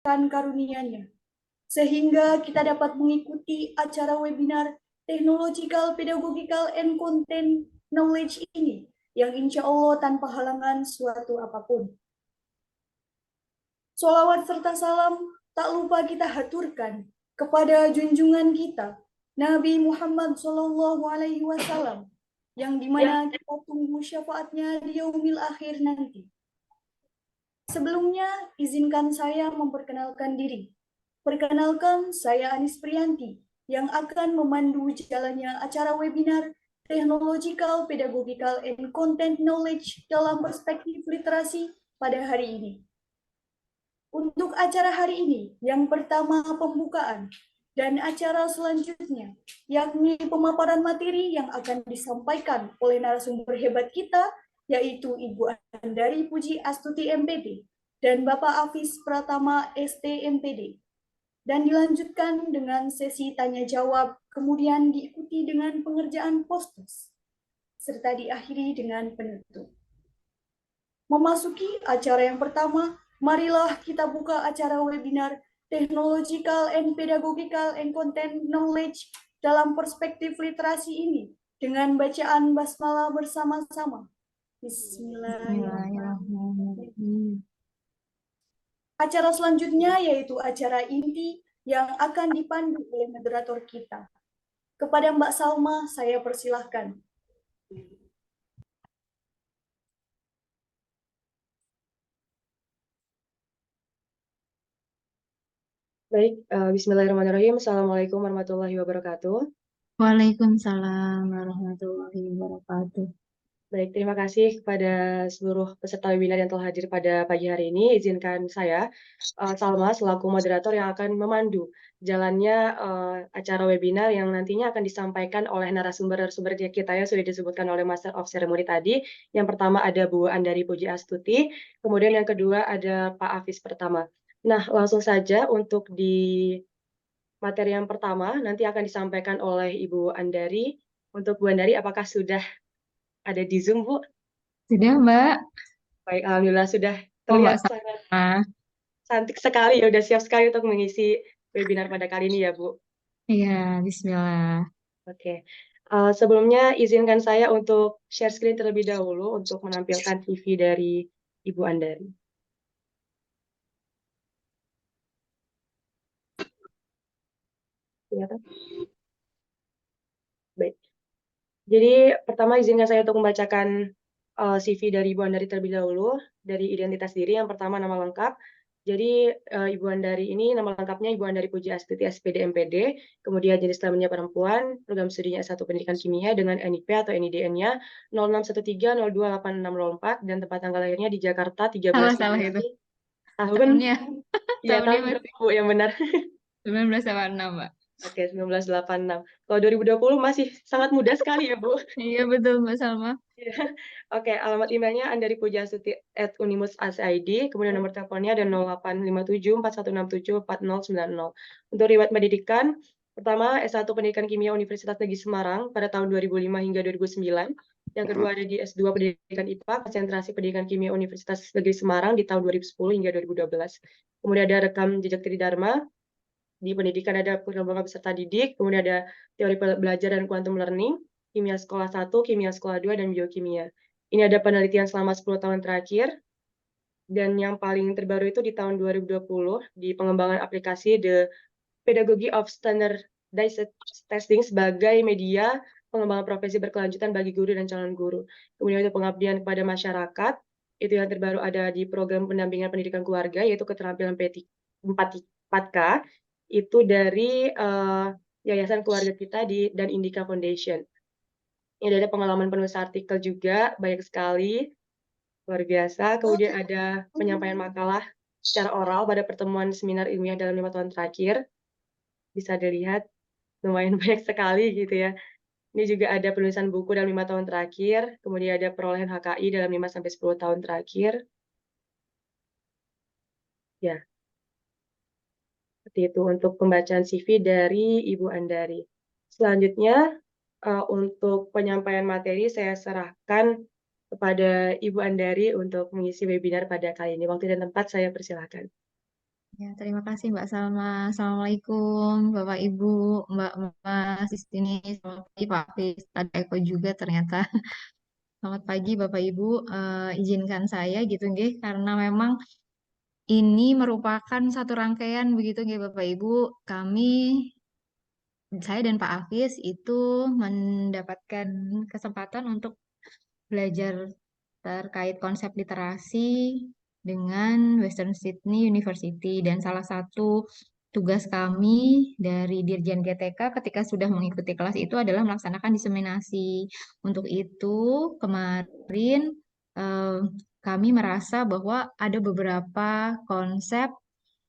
karunia-Nya, sehingga kita dapat mengikuti acara webinar Technological, Pedagogical, and Content Knowledge ini, yang insya Allah tanpa halangan suatu apapun. Sholawat serta salam tak lupa kita haturkan kepada junjungan kita, Nabi Muhammad SAW, yang dimana kita tunggu syafaatnya di yaumil akhir nanti. Sebelumnya, izinkan saya memperkenalkan diri. Perkenalkan, saya Anis Priyanti, yang akan memandu jalannya acara webinar Technological, Pedagogical, and Content Knowledge dalam perspektif literasi pada hari ini. Untuk acara hari ini, yang pertama pembukaan, dan acara selanjutnya, yakni pemaparan materi yang akan disampaikan oleh narasumber hebat kita, yaitu Ibu Andari Puji Astuti MPD dan Bapak Afis Pratama ST MPD. Dan dilanjutkan dengan sesi tanya-jawab, kemudian diikuti dengan pengerjaan poster, serta diakhiri dengan penutup. Memasuki acara yang pertama, marilah kita buka acara webinar Technological and Pedagogical and Content Knowledge dalam perspektif literasi ini dengan bacaan basmalah bersama-sama. Bismillahirrahmanirrahim. Acara selanjutnya yaitu acara inti yang akan dipandu oleh moderator kita. Kepada Mbak Salma, saya persilahkan. Baik, bismillahirrahmanirrahim. Assalamualaikum warahmatullahi wabarakatuh. Waalaikumsalam warahmatullahi wabarakatuh. Baik, terima kasih kepada seluruh peserta webinar yang telah hadir pada pagi hari ini. Izinkan saya, Salma, selaku moderator yang akan memandu jalannya acara webinar yang nantinya akan disampaikan oleh narasumber-narasumber kita yang sudah disebutkan oleh Master of Ceremony tadi. Yang pertama ada Bu Andari Puji Astuti, kemudian yang kedua ada Pak Afis Pertama. Nah, langsung saja untuk di materi yang pertama nanti akan disampaikan oleh Ibu Andari. Untuk Bu Andari, apakah sudah ada di Zoom, Bu? Sudah, Mbak. Baik, alhamdulillah sudah Oh, Mbak terlihat sangat Salma. cantik sekali ya, udah siap sekali untuk mengisi webinar pada kali ini ya, Bu. Iya, bismillah. Oke. Sebelumnya izinkan saya untuk share screen terlebih dahulu untuk menampilkan CV dari Ibu Andari. Kelihatan? Baik. Jadi pertama izinkan saya untuk membacakan CV dari Ibu Andari terlebih dahulu. Dari identitas diri, yang pertama nama lengkap. Jadi Ibu Andari ini nama lengkapnya Ibu Andari Puji Astuti SPD MPD, kemudian jenis kelaminnya perempuan, program studinya S1 Pendidikan Kimia dengan NIP atau NIDN-nya 0613028604 dan tempat tanggal lahirnya di Jakarta 13 Salah itu. Februari tahun Tahunnya. ya tahun berapa Bu yang benar? 1986, Mbak. Oke, 1986. Kalau 2020 masih sangat muda sekali ya, Bu. Iya, betul, Mbak Salma. Oke, alamat emailnya andaripujiastuti@unimus.ac.id, kemudian nomor teleponnya ada 085741674090. Untuk riwayat pendidikan, pertama S1 Pendidikan Kimia Universitas Negeri Semarang pada tahun 2005 hingga 2009. Yang kedua ada di S2 Pendidikan IPA, konsentrasi Pendidikan Kimia Universitas Negeri Semarang di tahun 2010 hingga 2012. Kemudian ada rekam jejak Tridharma. Di pendidikan ada pengembangan peserta didik, kemudian ada teori belajar dan quantum learning, kimia sekolah 1, kimia sekolah 2, dan biokimia. Ini ada penelitian selama 10 tahun terakhir, dan yang paling terbaru itu di tahun 2020 di pengembangan aplikasi The Pedagogy of Standardized Testing sebagai media pengembangan profesi berkelanjutan bagi guru dan calon guru. Kemudian itu pengabdian kepada masyarakat, itu yang terbaru ada di program pendampingan pendidikan keluarga, yaitu keterampilan P4K, itu dari Yayasan Keluarga Kita dan Indika Foundation. Ini ada pengalaman penulis artikel juga, banyak sekali, luar biasa. Kemudian ada penyampaian makalah secara oral pada pertemuan seminar ilmiah dalam 5 tahun terakhir. Bisa dilihat, lumayan banyak sekali gitu ya. Ini juga ada penulisan buku dalam 5 tahun terakhir, kemudian ada perolehan HKI dalam 5-10 tahun terakhir. Ya, seperti itu untuk pembacaan CV dari Ibu Andari. Selanjutnya, untuk penyampaian materi saya serahkan kepada Ibu Andari untuk mengisi webinar pada kali ini. Waktu dan tempat saya persilahkan. Ya, terima kasih Mbak Salma. Assalamualaikum Bapak Ibu, Mbak Mas di sini. Selamat pagi Pak Hafiz. Ada Eko juga ternyata. Selamat pagi Bapak Ibu. Izinkan saya gitu nggih karena memang ini merupakan satu rangkaian begitu nggih Bapak Ibu. Kami saya dan Pak Hafiz itu mendapatkan kesempatan untuk belajar terkait konsep literasi dengan Western Sydney University dan salah satu tugas kami dari Dirjen GTK ketika sudah mengikuti kelas itu adalah melaksanakan diseminasi. Untuk itu kemarin eh, kami merasa bahwa ada beberapa konsep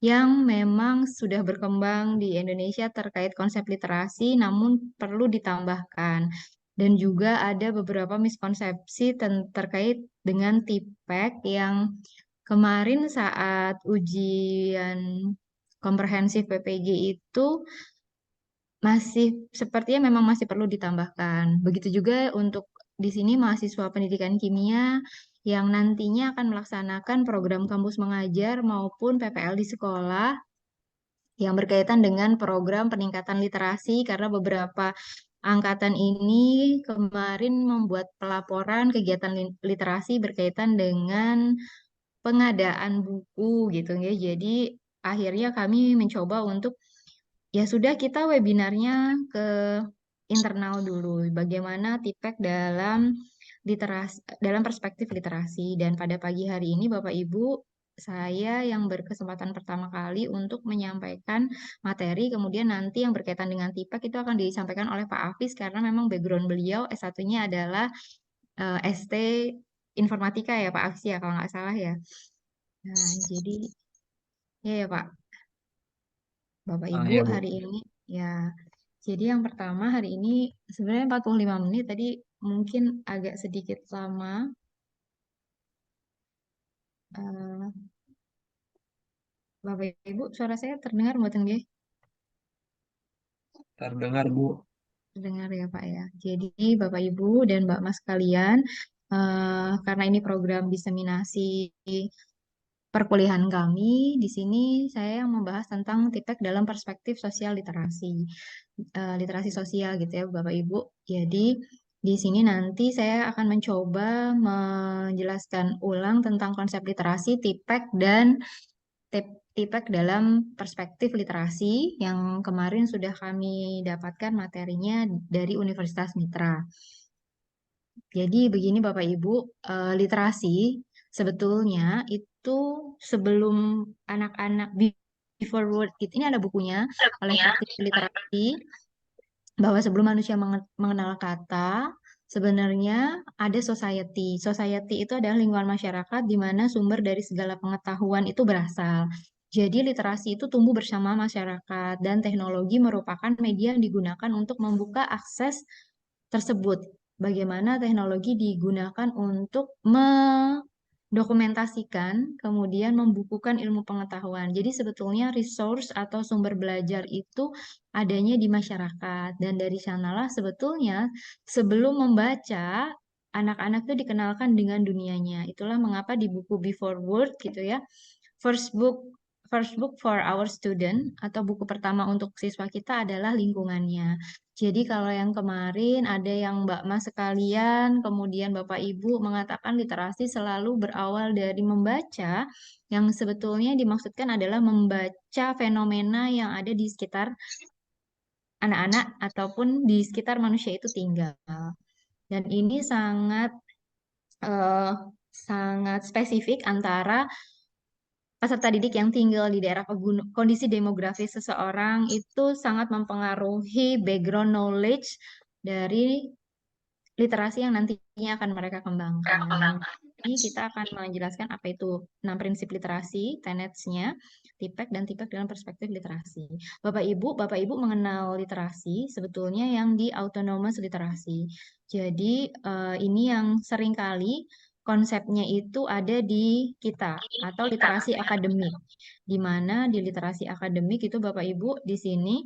yang memang sudah berkembang di Indonesia terkait konsep literasi, namun perlu ditambahkan. Dan juga ada beberapa miskonsepsi terkait dengan TIPEK yang kemarin saat ujian komprehensif PPG itu masih sepertinya memang masih perlu ditambahkan. Begitu juga untuk di sini mahasiswa pendidikan kimia yang nantinya akan melaksanakan program kampus mengajar maupun PPL di sekolah yang berkaitan dengan program peningkatan literasi karena beberapa angkatan ini kemarin membuat pelaporan kegiatan literasi berkaitan dengan pengadaan buku gitu ya. Jadi akhirnya kami mencoba untuk ya sudah kita webinarnya ke internal dulu bagaimana TIPEK dalam literasi dalam perspektif literasi dan pada pagi hari ini Bapak Ibu saya yang berkesempatan pertama kali untuk menyampaikan materi kemudian nanti yang berkaitan dengan TIPEK itu akan disampaikan oleh Pak Hafiz karena memang background beliau S1-nya adalah ST Informatika ya Pak Hafiz ya kalau nggak salah ya. Nah, jadi ya Pak Bapak Ibu Ya, Bu. hari ini ya. Jadi yang pertama hari ini sebenarnya 45 menit tadi mungkin agak sedikit lama. Eh, Bapak Ibu suara saya terdengar mboten nggih? Terdengar, Bu. Terdengar ya Pak ya. Jadi Bapak Ibu dan Mbak Mas kalian karena ini program diseminasi perkuliahan kami, di sini saya yang membahas tentang TIPEK dalam perspektif sosial literasi, literasi sosial gitu ya Bapak Ibu. Jadi di sini nanti saya akan mencoba menjelaskan ulang tentang konsep literasi, TIPEK dan TIPEK dalam perspektif literasi yang kemarin sudah kami dapatkan materinya dari Universitas Mitra. Jadi begini Bapak Ibu, literasi sebetulnya itu sebelum anak-anak before word it, ini ada bukunya oleh Praktisi Literasi bahwa sebelum manusia mengenal kata, sebenarnya ada society. Society itu adalah lingkungan masyarakat di mana sumber dari segala pengetahuan itu berasal. Jadi literasi itu tumbuh bersama masyarakat dan teknologi merupakan media yang digunakan untuk membuka akses tersebut. Bagaimana teknologi digunakan untuk mendokumentasikan, kemudian membukukan ilmu pengetahuan. Jadi sebetulnya resource atau sumber belajar itu adanya di masyarakat. Dan dari sanalah sebetulnya sebelum membaca, anak-anak itu dikenalkan dengan dunianya. Itulah mengapa di buku Before Word gitu ya, first book first book for our student atau buku pertama untuk siswa kita adalah lingkungannya. Jadi kalau yang kemarin ada yang Mbak Mas sekalian, kemudian Bapak Ibu mengatakan literasi selalu berawal dari membaca, yang sebetulnya dimaksudkan adalah membaca fenomena yang ada di sekitar anak-anak ataupun di sekitar manusia itu tinggal. Dan ini eh, sangat spesifik antara peserta didik yang tinggal di daerah kondisi demografis seseorang itu sangat mempengaruhi background knowledge dari literasi yang nantinya akan mereka kembangkan. Ini kita akan menjelaskan apa itu 6 prinsip literasi, tenetsnya, TIPEK dan TIPEK dalam perspektif literasi. Bapak Ibu mengenal literasi sebetulnya yang di autonomous literasi. Jadi ini yang seringkali konsepnya itu ada di kita atau literasi akademik. Di mana di literasi akademik itu Bapak Ibu di sini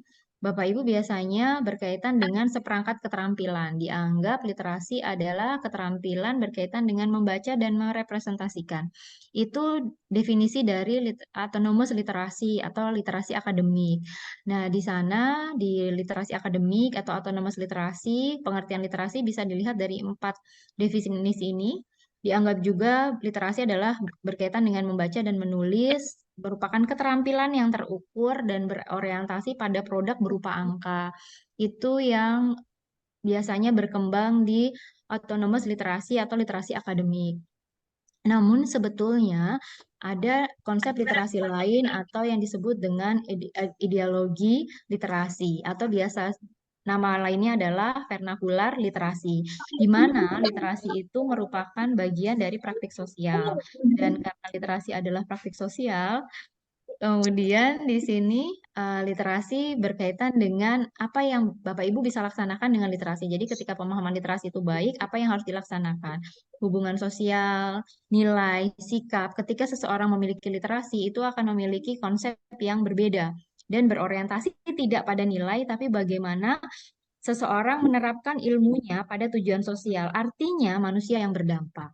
Bapak Ibu biasanya berkaitan dengan seperangkat keterampilan. Dianggap literasi adalah keterampilan berkaitan dengan membaca dan merepresentasikan. Itu definisi dari autonomous literasi atau literasi akademik. Nah, di sana di literasi akademik atau autonomous literasi, pengertian literasi bisa dilihat dari 4 definisi ini. Dianggap juga literasi adalah berkaitan dengan membaca dan menulis, merupakan keterampilan yang terukur dan berorientasi pada produk berupa angka. Itu yang biasanya berkembang di autonomous literasi atau literasi akademik. Namun sebetulnya ada konsep literasi lain atau yang disebut dengan ideologi literasi atau biasa nama lainnya adalah vernakular literasi, di mana literasi itu merupakan bagian dari praktik sosial. Dan karena literasi adalah praktik sosial, kemudian di sini literasi berkaitan dengan apa yang Bapak Ibu bisa laksanakan dengan literasi. Jadi ketika pemahaman literasi itu baik, apa yang harus dilaksanakan? Hubungan sosial, nilai, sikap. Ketika seseorang memiliki literasi, itu akan memiliki konsep yang berbeda dan berorientasi tidak pada nilai, tapi bagaimana seseorang menerapkan ilmunya pada tujuan sosial. Artinya manusia yang berdampak.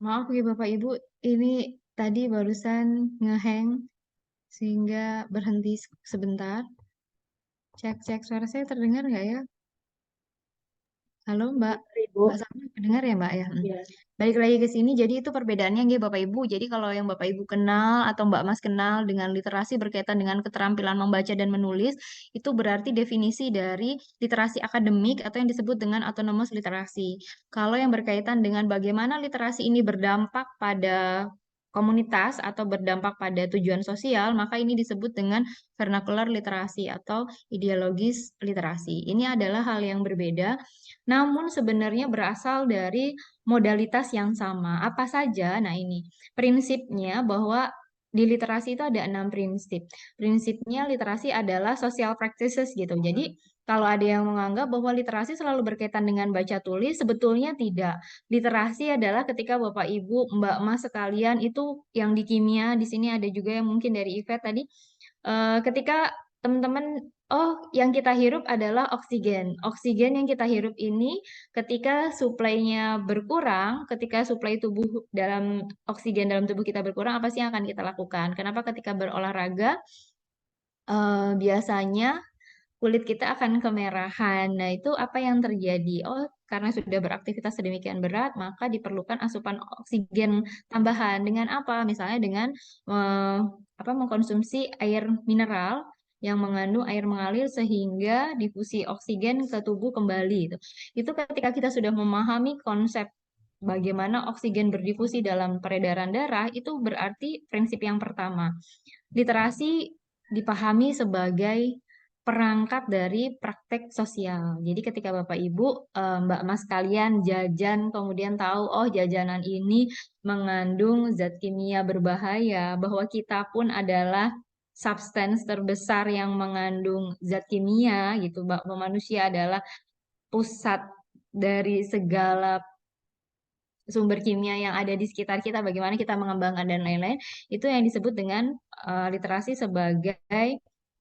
Maaf ya Bapak Ibu, ini tadi barusan ngeheng sehingga berhenti sebentar. Cek suara saya terdengar nggak ya? Halo Mbak, Ibu. Mbak Sama dengar ya Mbak ya? Iya. Balik lagi ke sini, jadi itu perbedaannya nggih Bapak Ibu. Jadi kalau yang Bapak Ibu kenal atau Mbak Mas kenal dengan literasi berkaitan dengan keterampilan membaca dan menulis, itu berarti definisi dari literasi akademik atau yang disebut dengan autonomous literasi. Kalau yang berkaitan dengan bagaimana literasi ini berdampak pada komunitas atau berdampak pada tujuan sosial, maka ini disebut dengan vernacular literasi atau ideologis literasi. Ini adalah hal yang berbeda, namun sebenarnya berasal dari modalitas yang sama. Apa saja? Nah, ini prinsipnya bahwa di literasi itu ada 6 prinsip. Prinsipnya literasi adalah social practices gitu. Jadi kalau ada yang menganggap bahwa literasi selalu berkaitan dengan baca tulis, sebetulnya tidak. Literasi adalah ketika Bapak Ibu, Mbak Mas sekalian itu yang di kimia, di sini ada juga yang mungkin dari IVET tadi, ketika teman-teman, oh yang kita hirup adalah oksigen. Oksigen yang kita hirup ini ketika suplainya berkurang, ketika suplai tubuh dalam oksigen dalam tubuh kita berkurang, apa sih yang akan kita lakukan? Kenapa ketika berolahraga biasanya kulit kita akan kemerahan. Nah, itu apa yang terjadi? Oh, karena sudah beraktivitas sedemikian berat, maka diperlukan asupan oksigen tambahan. Dengan apa? Misalnya dengan mengkonsumsi air mineral yang mengandung air mengalir sehingga difusi oksigen ke tubuh kembali. Itu ketika kita sudah memahami konsep bagaimana oksigen berdifusi dalam peredaran darah, itu berarti prinsip yang pertama. Literasi dipahami sebagai perangkat dari praktek sosial. Jadi ketika Bapak Ibu, Mbak Mas kalian jajan, kemudian tahu, oh jajanan ini mengandung zat kimia berbahaya, bahwa kita pun adalah substance terbesar yang mengandung zat kimia, gitu. Bahwa manusia adalah pusat dari segala sumber kimia yang ada di sekitar kita, bagaimana kita mengembangkan dan lain-lain, itu yang disebut dengan literasi sebagai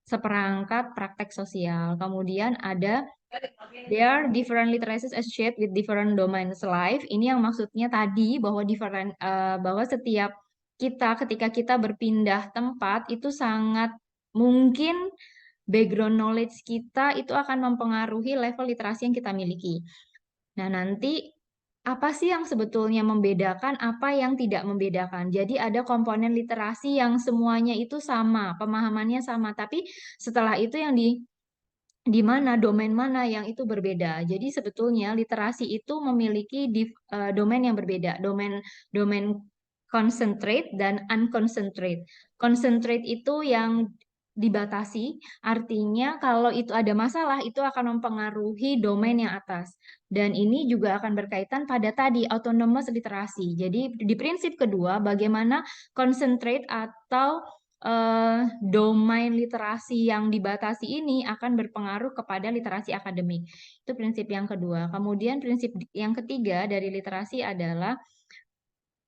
seperangkat praktek sosial. Kemudian ada there are different literacies associated with different domains life. Ini yang maksudnya tadi bahwa bahwa setiap ketika kita berpindah tempat itu sangat mungkin background knowledge kita itu akan mempengaruhi level literasi yang kita miliki. Nah, nanti apa sih yang sebetulnya membedakan, apa yang tidak membedakan? Jadi ada komponen literasi yang semuanya itu sama, pemahamannya sama, tapi setelah itu yang di mana domain mana yang itu berbeda. Jadi sebetulnya literasi itu memiliki domain yang berbeda, domain concentrate dan unconcentrate. Concentrate itu yang dibatasi, artinya kalau itu ada masalah itu akan mempengaruhi domain yang atas. Dan ini juga akan berkaitan pada tadi autonomous literasi. Jadi di prinsip kedua, bagaimana concentrate atau domain literasi yang dibatasi ini akan berpengaruh kepada literasi akademik. Itu prinsip yang kedua. Kemudian prinsip yang ketiga dari literasi adalah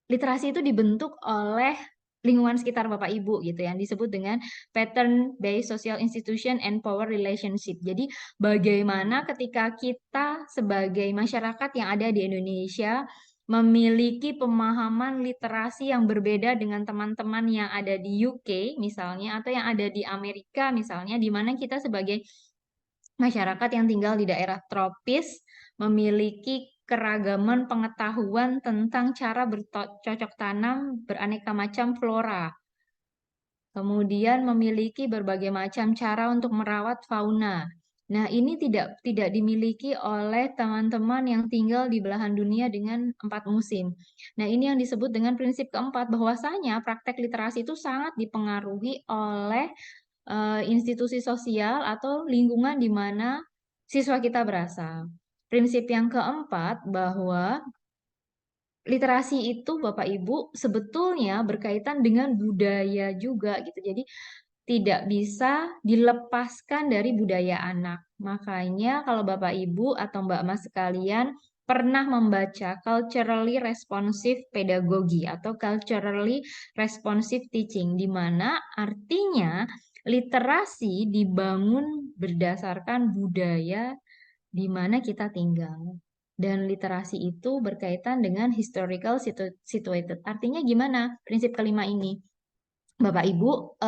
literasi itu dibentuk oleh lingkungan sekitar Bapak Ibu gitu yang disebut dengan pattern based social institution and power relationship. Jadi bagaimana ketika kita sebagai masyarakat yang ada di Indonesia memiliki pemahaman literasi yang berbeda dengan teman-teman yang ada di UK misalnya atau yang ada di Amerika misalnya, di mana kita sebagai masyarakat yang tinggal di daerah tropis memiliki keragaman pengetahuan tentang cara bercocok tanam beraneka macam flora. Kemudian memiliki berbagai macam cara untuk merawat fauna. Nah, ini tidak dimiliki oleh teman-teman yang tinggal di belahan dunia dengan 4 musim. Nah, ini yang disebut dengan prinsip keempat, bahwasanya praktek literasi itu sangat dipengaruhi oleh institusi sosial atau lingkungan di mana siswa kita berasal. Prinsip yang keempat bahwa literasi itu Bapak Ibu sebetulnya berkaitan dengan budaya juga gitu. Jadi tidak bisa dilepaskan dari budaya anak. Makanya kalau Bapak Ibu atau Mbak Mas sekalian pernah membaca culturally responsive pedagogy atau culturally responsive teaching, di mana artinya literasi dibangun berdasarkan budaya di mana kita tinggal. Dan literasi itu berkaitan dengan historical situated. Artinya gimana? Prinsip kelima ini. Bapak Ibu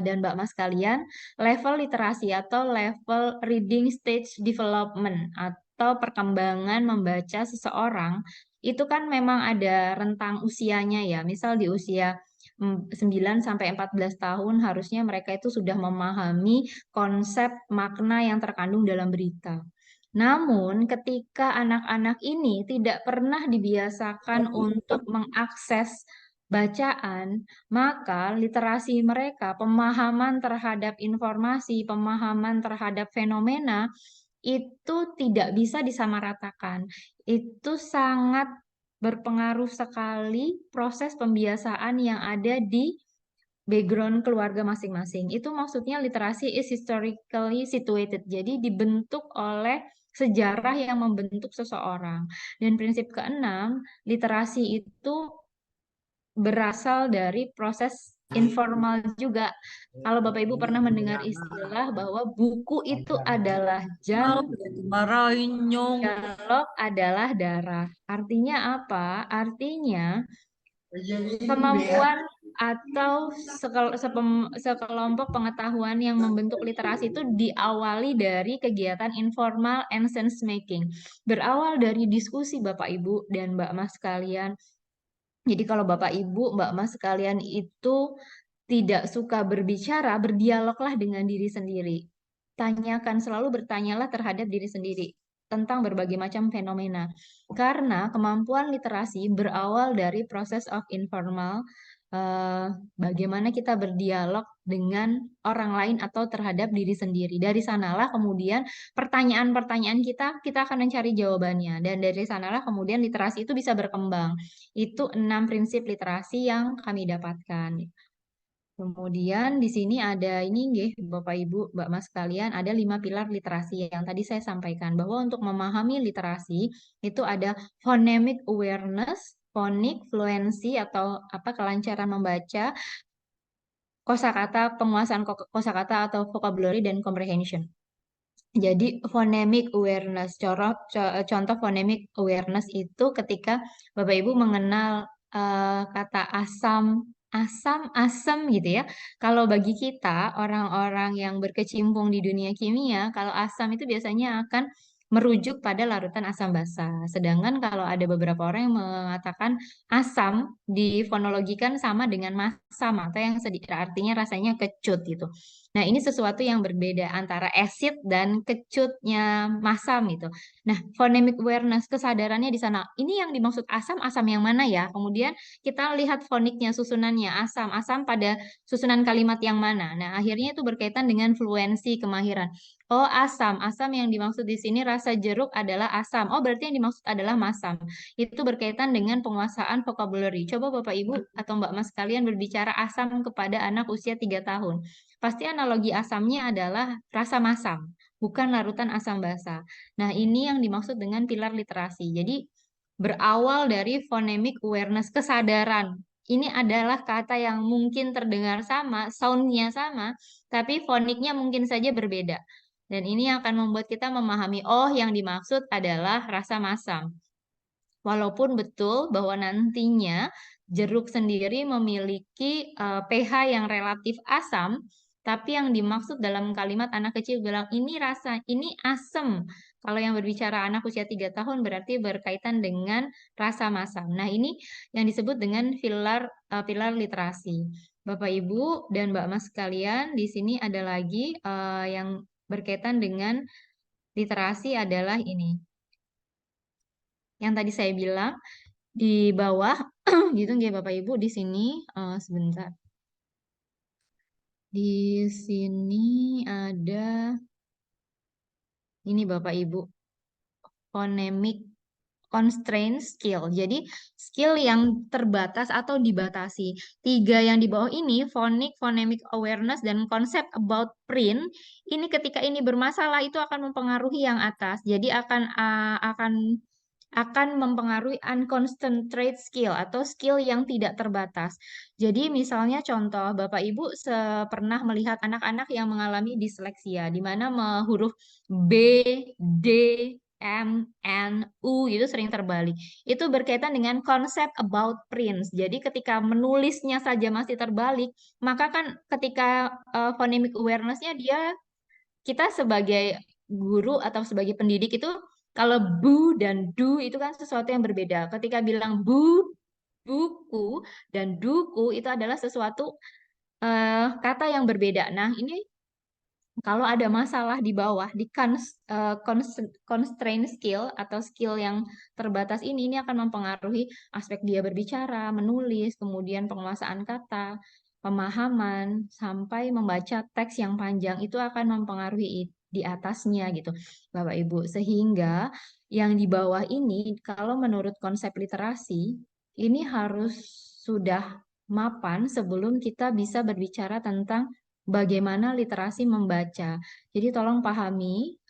dan Mbak Mas kalian, level literasi atau level reading stage development atau perkembangan membaca seseorang itu kan memang ada rentang usianya ya. Misal di usia 9 sampai 14 tahun harusnya mereka itu sudah memahami konsep makna yang terkandung dalam berita. Namun, ketika anak-anak ini tidak pernah dibiasakan untuk mengakses bacaan, maka literasi mereka, pemahaman terhadap informasi, pemahaman terhadap fenomena itu tidak bisa disamaratakan. Itu sangat berpengaruh sekali proses pembiasaan yang ada di background keluarga masing-masing. Itu maksudnya literasi is historically situated. Jadi dibentuk oleh sejarah yang membentuk seseorang. Dan prinsip keenam, literasi itu berasal dari proses informal juga. Kalau Bapak Ibu pernah mendengar istilah bahwa buku itu adalah dialog adalah darah. Artinya apa? Artinya kemampuan atau sekelompok pengetahuan yang membentuk literasi itu diawali dari kegiatan informal and sense making. Berawal dari diskusi Bapak Ibu dan Mbak Mas sekalian. Jadi kalau Bapak Ibu, Mbak Mas sekalian itu tidak suka berbicara, berdialoglah dengan diri sendiri. Selalu bertanyalah terhadap diri sendiri tentang berbagai macam fenomena. Karena kemampuan literasi berawal dari proses of informal, bagaimana kita berdialog dengan orang lain atau terhadap diri sendiri. Dari sanalah kemudian pertanyaan-pertanyaan kita akan mencari jawabannya. Dan dari sanalah kemudian literasi itu bisa berkembang. Itu 6 prinsip literasi yang kami dapatkan. Kemudian di sini ada ini nggih, Bapak Ibu, Mbak Mas sekalian, ada 5 pilar literasi yang tadi saya sampaikan bahwa untuk memahami literasi itu ada phonemic awareness, phonic fluency atau kelancaran membaca, kosakata, penguasaan kosakata atau vocabulary dan comprehension. Jadi phonemic awareness, contoh phonemic awareness itu ketika Bapak Ibu mengenal kata asam, asam gitu ya. Kalau bagi kita orang-orang yang berkecimpung di dunia kimia, kalau asam itu biasanya akan merujuk pada larutan asam basa. Sedangkan kalau ada beberapa orang yang mengatakan asam difonologikan sama dengan masam atau yang artinya rasanya kecut gitu. Nah, ini sesuatu yang berbeda antara acid dan kecutnya masam gitu. Nah, phonemic awareness kesadarannya di sana. Ini yang dimaksud asam, asam yang mana ya? Kemudian kita lihat foniknya, susunannya, asam, asam pada susunan kalimat yang mana. Nah, akhirnya itu berkaitan dengan fluensi, kemahiran. Oh, asam, asam yang dimaksud di sini rasa jeruk adalah asam. Oh, berarti yang dimaksud adalah masam. Itu berkaitan dengan penguasaan vocabulary. Coba Bapak Ibu atau Mbak Mas kalian berbicara asam kepada anak usia 3 tahun. Pasti analogi asamnya adalah rasa masam, bukan larutan asam basa. Nah, ini yang dimaksud dengan pilar literasi. Jadi, berawal dari phonemic awareness, kesadaran. Ini adalah kata yang mungkin terdengar sama, soundnya sama, tapi foniknya mungkin saja berbeda. Dan ini akan membuat kita memahami, oh yang dimaksud adalah rasa masam. Walaupun betul bahwa nantinya jeruk sendiri memiliki pH yang relatif asam, tapi yang dimaksud dalam kalimat anak kecil bilang ini rasa, ini asam. Kalau yang berbicara anak usia 3 tahun berarti berkaitan dengan rasa masam. Nah, ini yang disebut dengan pilar literasi. Bapak Ibu dan Mbak Mas sekalian, di sini ada lagi yang berkaitan dengan literasi adalah ini. Yang tadi saya bilang di bawah gitu ya Bapak Ibu di sini sebentar. Di sini ada ini Bapak Ibu phonemic constraint skill. Jadi skill yang terbatas atau dibatasi. 3 yang di bawah ini phonic, phonemic awareness dan concept about print. Ini ketika ini bermasalah itu akan mempengaruhi yang atas. Jadi akan mempengaruhi unconcentrate skill atau skill yang tidak terbatas. Jadi misalnya contoh Bapak Ibu pernah melihat anak-anak yang mengalami disleksia di mana huruf B, D, M, N, U itu sering terbalik. Itu berkaitan dengan konsep about prints. Jadi ketika menulisnya saja masih terbalik, maka kan ketika phonemic awareness-nya kita sebagai guru atau sebagai pendidik itu kalau bu dan du itu kan sesuatu yang berbeda. Ketika bilang buku dan duku itu adalah sesuatu kata yang berbeda. Nah, ini kalau ada masalah di bawah di constraint skill atau skill yang terbatas ini akan mempengaruhi aspek dia berbicara, menulis, kemudian penguasaan kata, pemahaman sampai membaca teks yang panjang itu akan mempengaruhi di atasnya gitu, Bapak Ibu. Sehingga yang di bawah ini kalau menurut konsep literasi ini harus sudah mapan sebelum kita bisa berbicara tentang bagaimana literasi membaca. Jadi tolong pahami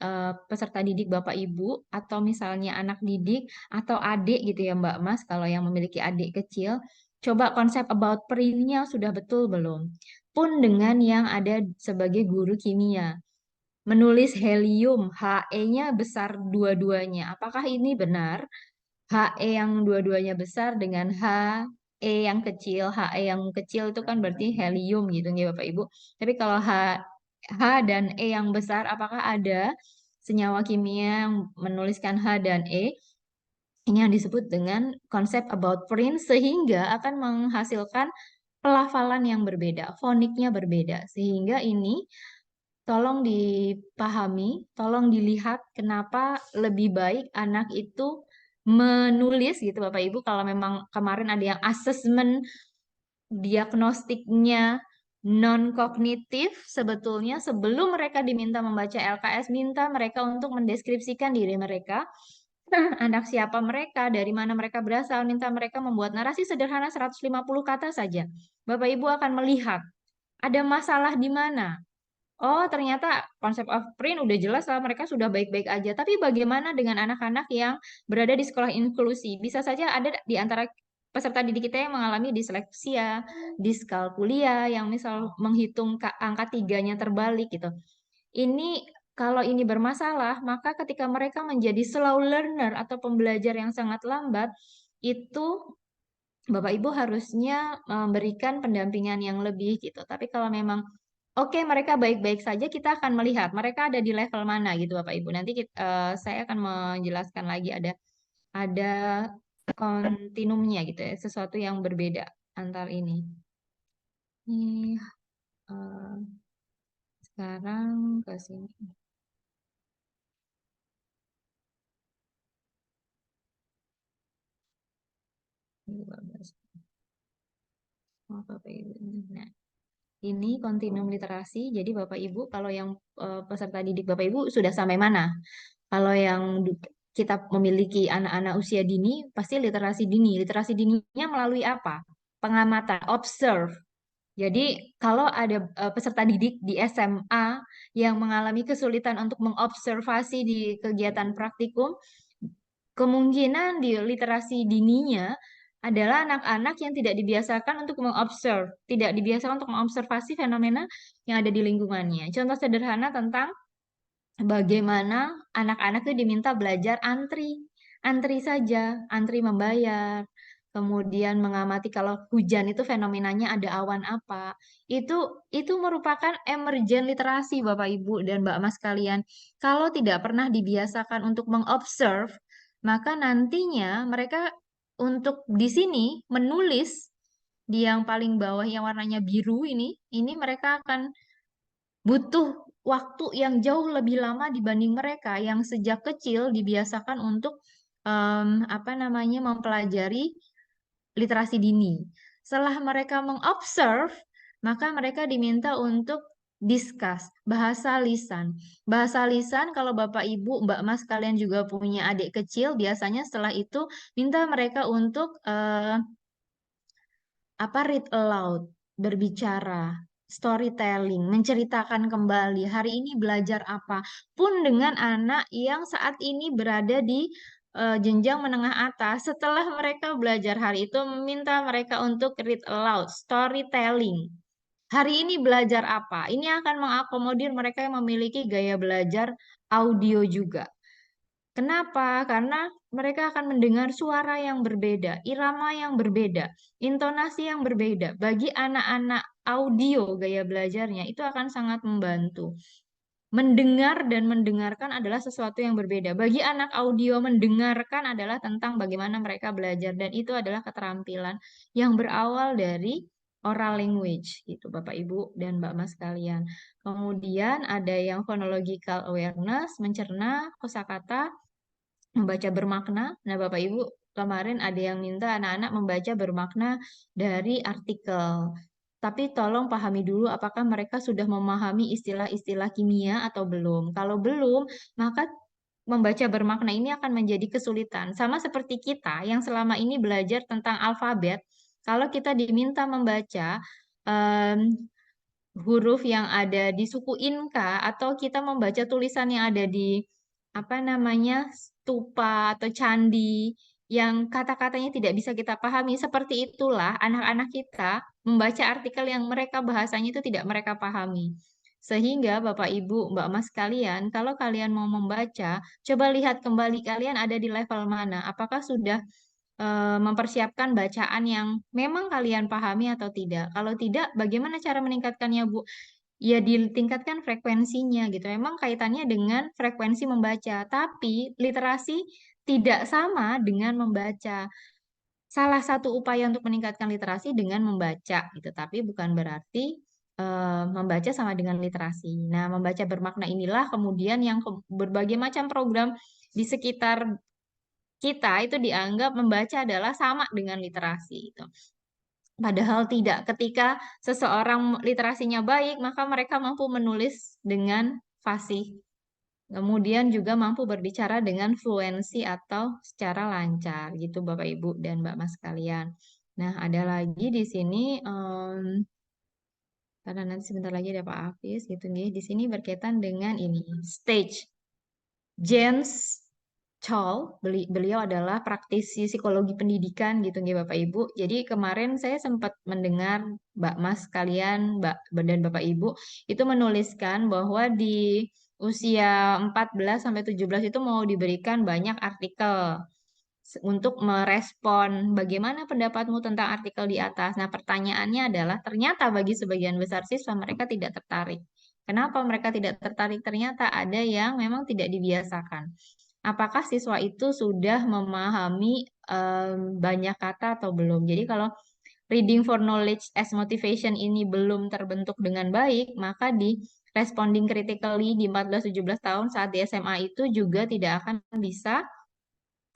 peserta didik Bapak Ibu atau misalnya anak didik atau adik gitu ya Mbak Mas kalau yang memiliki adik kecil, coba konsep about print-nya sudah betul belum? Pun dengan yang ada sebagai guru kimia. Menulis helium, He-nya besar dua-duanya. Apakah ini benar? HE yang dua-duanya besar dengan yang kecil. He yang kecil itu kan berarti helium gitu ya Bapak Ibu. Tapi kalau H dan E yang besar, apakah ada senyawa kimia yang menuliskan H dan E? Ini yang disebut dengan konsep about print sehingga akan menghasilkan pelafalan yang berbeda, foniknya berbeda. Sehingga ini tolong dipahami, tolong dilihat kenapa lebih baik anak itu menulis gitu Bapak Ibu kalau memang kemarin ada yang asesmen diagnostiknya non kognitif sebetulnya sebelum mereka diminta membaca LKS minta mereka untuk mendeskripsikan diri mereka anak siapa mereka, dari mana mereka berasal, minta mereka membuat narasi sederhana 150 kata saja. Bapak Ibu akan melihat ada masalah di mana. Oh, ternyata konsep of print udah jelas lah mereka sudah baik-baik aja. Tapi bagaimana dengan anak-anak yang berada di sekolah inklusi? Bisa saja ada di antara peserta didik kita yang mengalami disleksia, diskalkulia, yang misal menghitung angka tiganya terbalik gitu. Ini kalau ini bermasalah, maka ketika mereka menjadi slow learner atau pembelajar yang sangat lambat, itu Bapak Ibu harusnya memberikan pendampingan yang lebih gitu. Tapi kalau memang oke mereka baik-baik saja, kita akan melihat mereka ada di level mana gitu Bapak Ibu. Nanti saya akan menjelaskan lagi ada kontinumnya gitu ya, sesuatu yang berbeda antar ini. Ini eh, sekarang ke sini. Oh, Bapak Ibu. Nah, ini kontinum literasi. Jadi Bapak Ibu kalau yang peserta didik Bapak Ibu sudah sampai mana? Kalau yang kita memiliki anak-anak usia dini, pasti literasi dini. Literasi dininya melalui apa? Pengamatan, observe. Jadi kalau ada peserta didik di SMA yang mengalami kesulitan untuk mengobservasi di kegiatan praktikum, kemungkinan di literasi dininya adalah anak-anak yang tidak dibiasakan untuk mengobserve, tidak dibiasakan untuk mengobservasi fenomena yang ada di lingkungannya. Contoh sederhana tentang bagaimana anak-anak itu diminta belajar antri, antri saja, antri membayar, kemudian mengamati kalau hujan itu fenomenanya ada awan apa. Itu merupakan emergent literasi Bapak Ibu dan Mbak Mas kalian. Kalau tidak pernah dibiasakan untuk mengobserve, maka nantinya mereka untuk di sini menulis di yang paling bawah yang warnanya biru ini mereka akan butuh waktu yang jauh lebih lama dibanding mereka yang sejak kecil dibiasakan untuk apa namanya mempelajari literasi dini. Setelah mereka mengobserve, maka mereka diminta untuk discuss bahasa lisan. Bahasa lisan kalau Bapak Ibu, Mbak Mas kalian juga punya adik kecil, biasanya setelah itu minta mereka untuk read aloud, berbicara, storytelling, menceritakan kembali hari ini belajar apa. Pun dengan anak yang saat ini berada di jenjang menengah atas, setelah mereka belajar hari itu meminta mereka untuk read aloud, storytelling. Hari ini belajar apa? Ini akan mengakomodir mereka yang memiliki gaya belajar audio juga. Kenapa? Karena mereka akan mendengar suara yang berbeda, irama yang berbeda, intonasi yang berbeda. Bagi anak-anak audio gaya belajarnya itu akan sangat membantu. Mendengar dan mendengarkan adalah sesuatu yang berbeda. Bagi anak audio, mendengarkan adalah tentang bagaimana mereka belajar dan itu adalah keterampilan yang berawal dari oral language gitu Bapak Ibu dan Mbak Mas kalian. Kemudian ada yang phonological awareness, mencerna kosakata, membaca bermakna. Nah, Bapak Ibu, kemarin ada yang minta anak-anak membaca bermakna dari artikel. Tapi tolong pahami dulu apakah mereka sudah memahami istilah-istilah kimia atau belum. Kalau belum, maka membaca bermakna ini akan menjadi kesulitan. Sama seperti kita yang selama ini belajar tentang alfabet, kalau kita diminta membaca em, huruf yang ada di suku Inka atau kita membaca tulisan yang ada di apa namanya stupa atau candi yang kata-katanya tidak bisa kita pahami, seperti itulah anak-anak kita membaca artikel yang mereka bahasanya itu tidak mereka pahami. Sehingga Bapak Ibu, Mbak Mas kalian, kalau kalian mau membaca, coba lihat kembali kalian ada di level mana. Apakah sudah mempersiapkan bacaan yang memang kalian pahami atau tidak. Kalau tidak, bagaimana cara meningkatkannya, Bu? Ya ditingkatkan frekuensinya gitu. Memang kaitannya dengan frekuensi membaca, tapi literasi tidak sama dengan membaca. Salah satu upaya untuk meningkatkan literasi dengan membaca gitu, tapi bukan berarti membaca sama dengan literasi. Nah, membaca bermakna inilah kemudian yang berbagai macam program di sekitar kita itu dianggap membaca adalah sama dengan literasi itu. Padahal tidak. Ketika seseorang literasinya baik, maka mereka mampu menulis dengan fasih. Kemudian juga mampu berbicara dengan fluensi atau secara lancar gitu Bapak Ibu dan Mbak Mas kalian. Nah, ada lagi di sini karena nanti sebentar lagi ada Pak Hafiz gitu nih. Di sini berkaitan dengan ini stage. James Chol, beliau adalah praktisi psikologi pendidikan gitu nih Bapak Ibu. Jadi kemarin saya sempat mendengar Mbak Mas kalian, Mbak dan Bapak Ibu itu menuliskan bahwa di usia 14 sampai 17 itu mau diberikan banyak artikel. untuk merespon bagaimana pendapatmu tentang artikel di atas. Nah, pertanyaannya adalah ternyata bagi sebagian besar siswa mereka tidak tertarik. Kenapa mereka tidak tertarik? Ternyata ada yang memang tidak dibiasakan. Apakah siswa itu sudah memahami banyak kata atau belum? Jadi kalau reading for knowledge as motivation ini belum terbentuk dengan baik, maka di responding critically di 14-17 tahun saat di SMA itu juga tidak akan bisa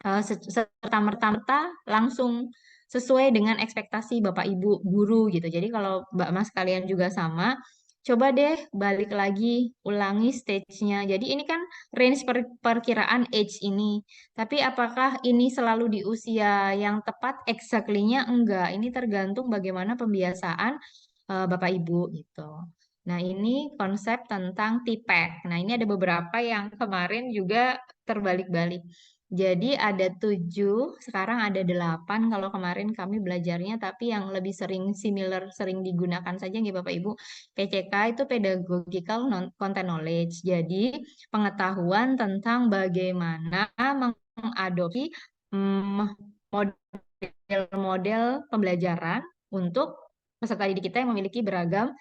serta-merta langsung sesuai dengan ekspektasi Bapak Ibu guru gitu. Jadi kalau Mbak Mas kalian juga sama, coba deh balik lagi, ulangi stage-nya. Jadi ini kan range perkiraan age ini. Tapi apakah ini selalu di usia yang tepat? Exactly-nya enggak. Ini tergantung bagaimana pembiasaan Bapak Ibu gitu. Nah, ini konsep tentang TPEK. Nah, ini ada beberapa yang kemarin juga terbalik-balik. Jadi ada 7, sekarang ada 8 kalau kemarin kami belajarnya, tapi yang lebih sering similar, sering digunakan saja nih Bapak Ibu. PCK itu Pedagogical Content Knowledge. Jadi pengetahuan tentang bagaimana mengadopsi model-model pembelajaran untuk peserta didik kita yang memiliki beragam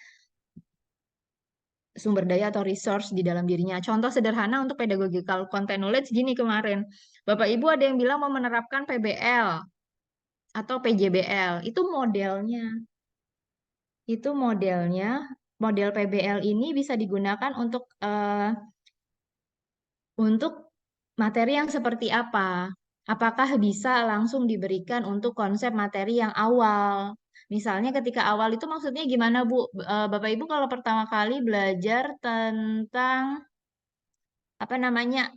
sumber daya atau resource di dalam dirinya. Contoh sederhana untuk pedagogical content knowledge gini kemarin. Bapak Ibu ada yang bilang mau menerapkan PBL atau PJBL. Itu modelnya. Itu modelnya. Model PBL ini bisa digunakan untuk materi yang seperti apa? Apakah bisa langsung diberikan untuk konsep materi yang awal? Misalnya ketika awal itu maksudnya gimana Bu? Bapak Ibu kalau pertama kali belajar tentang apa namanya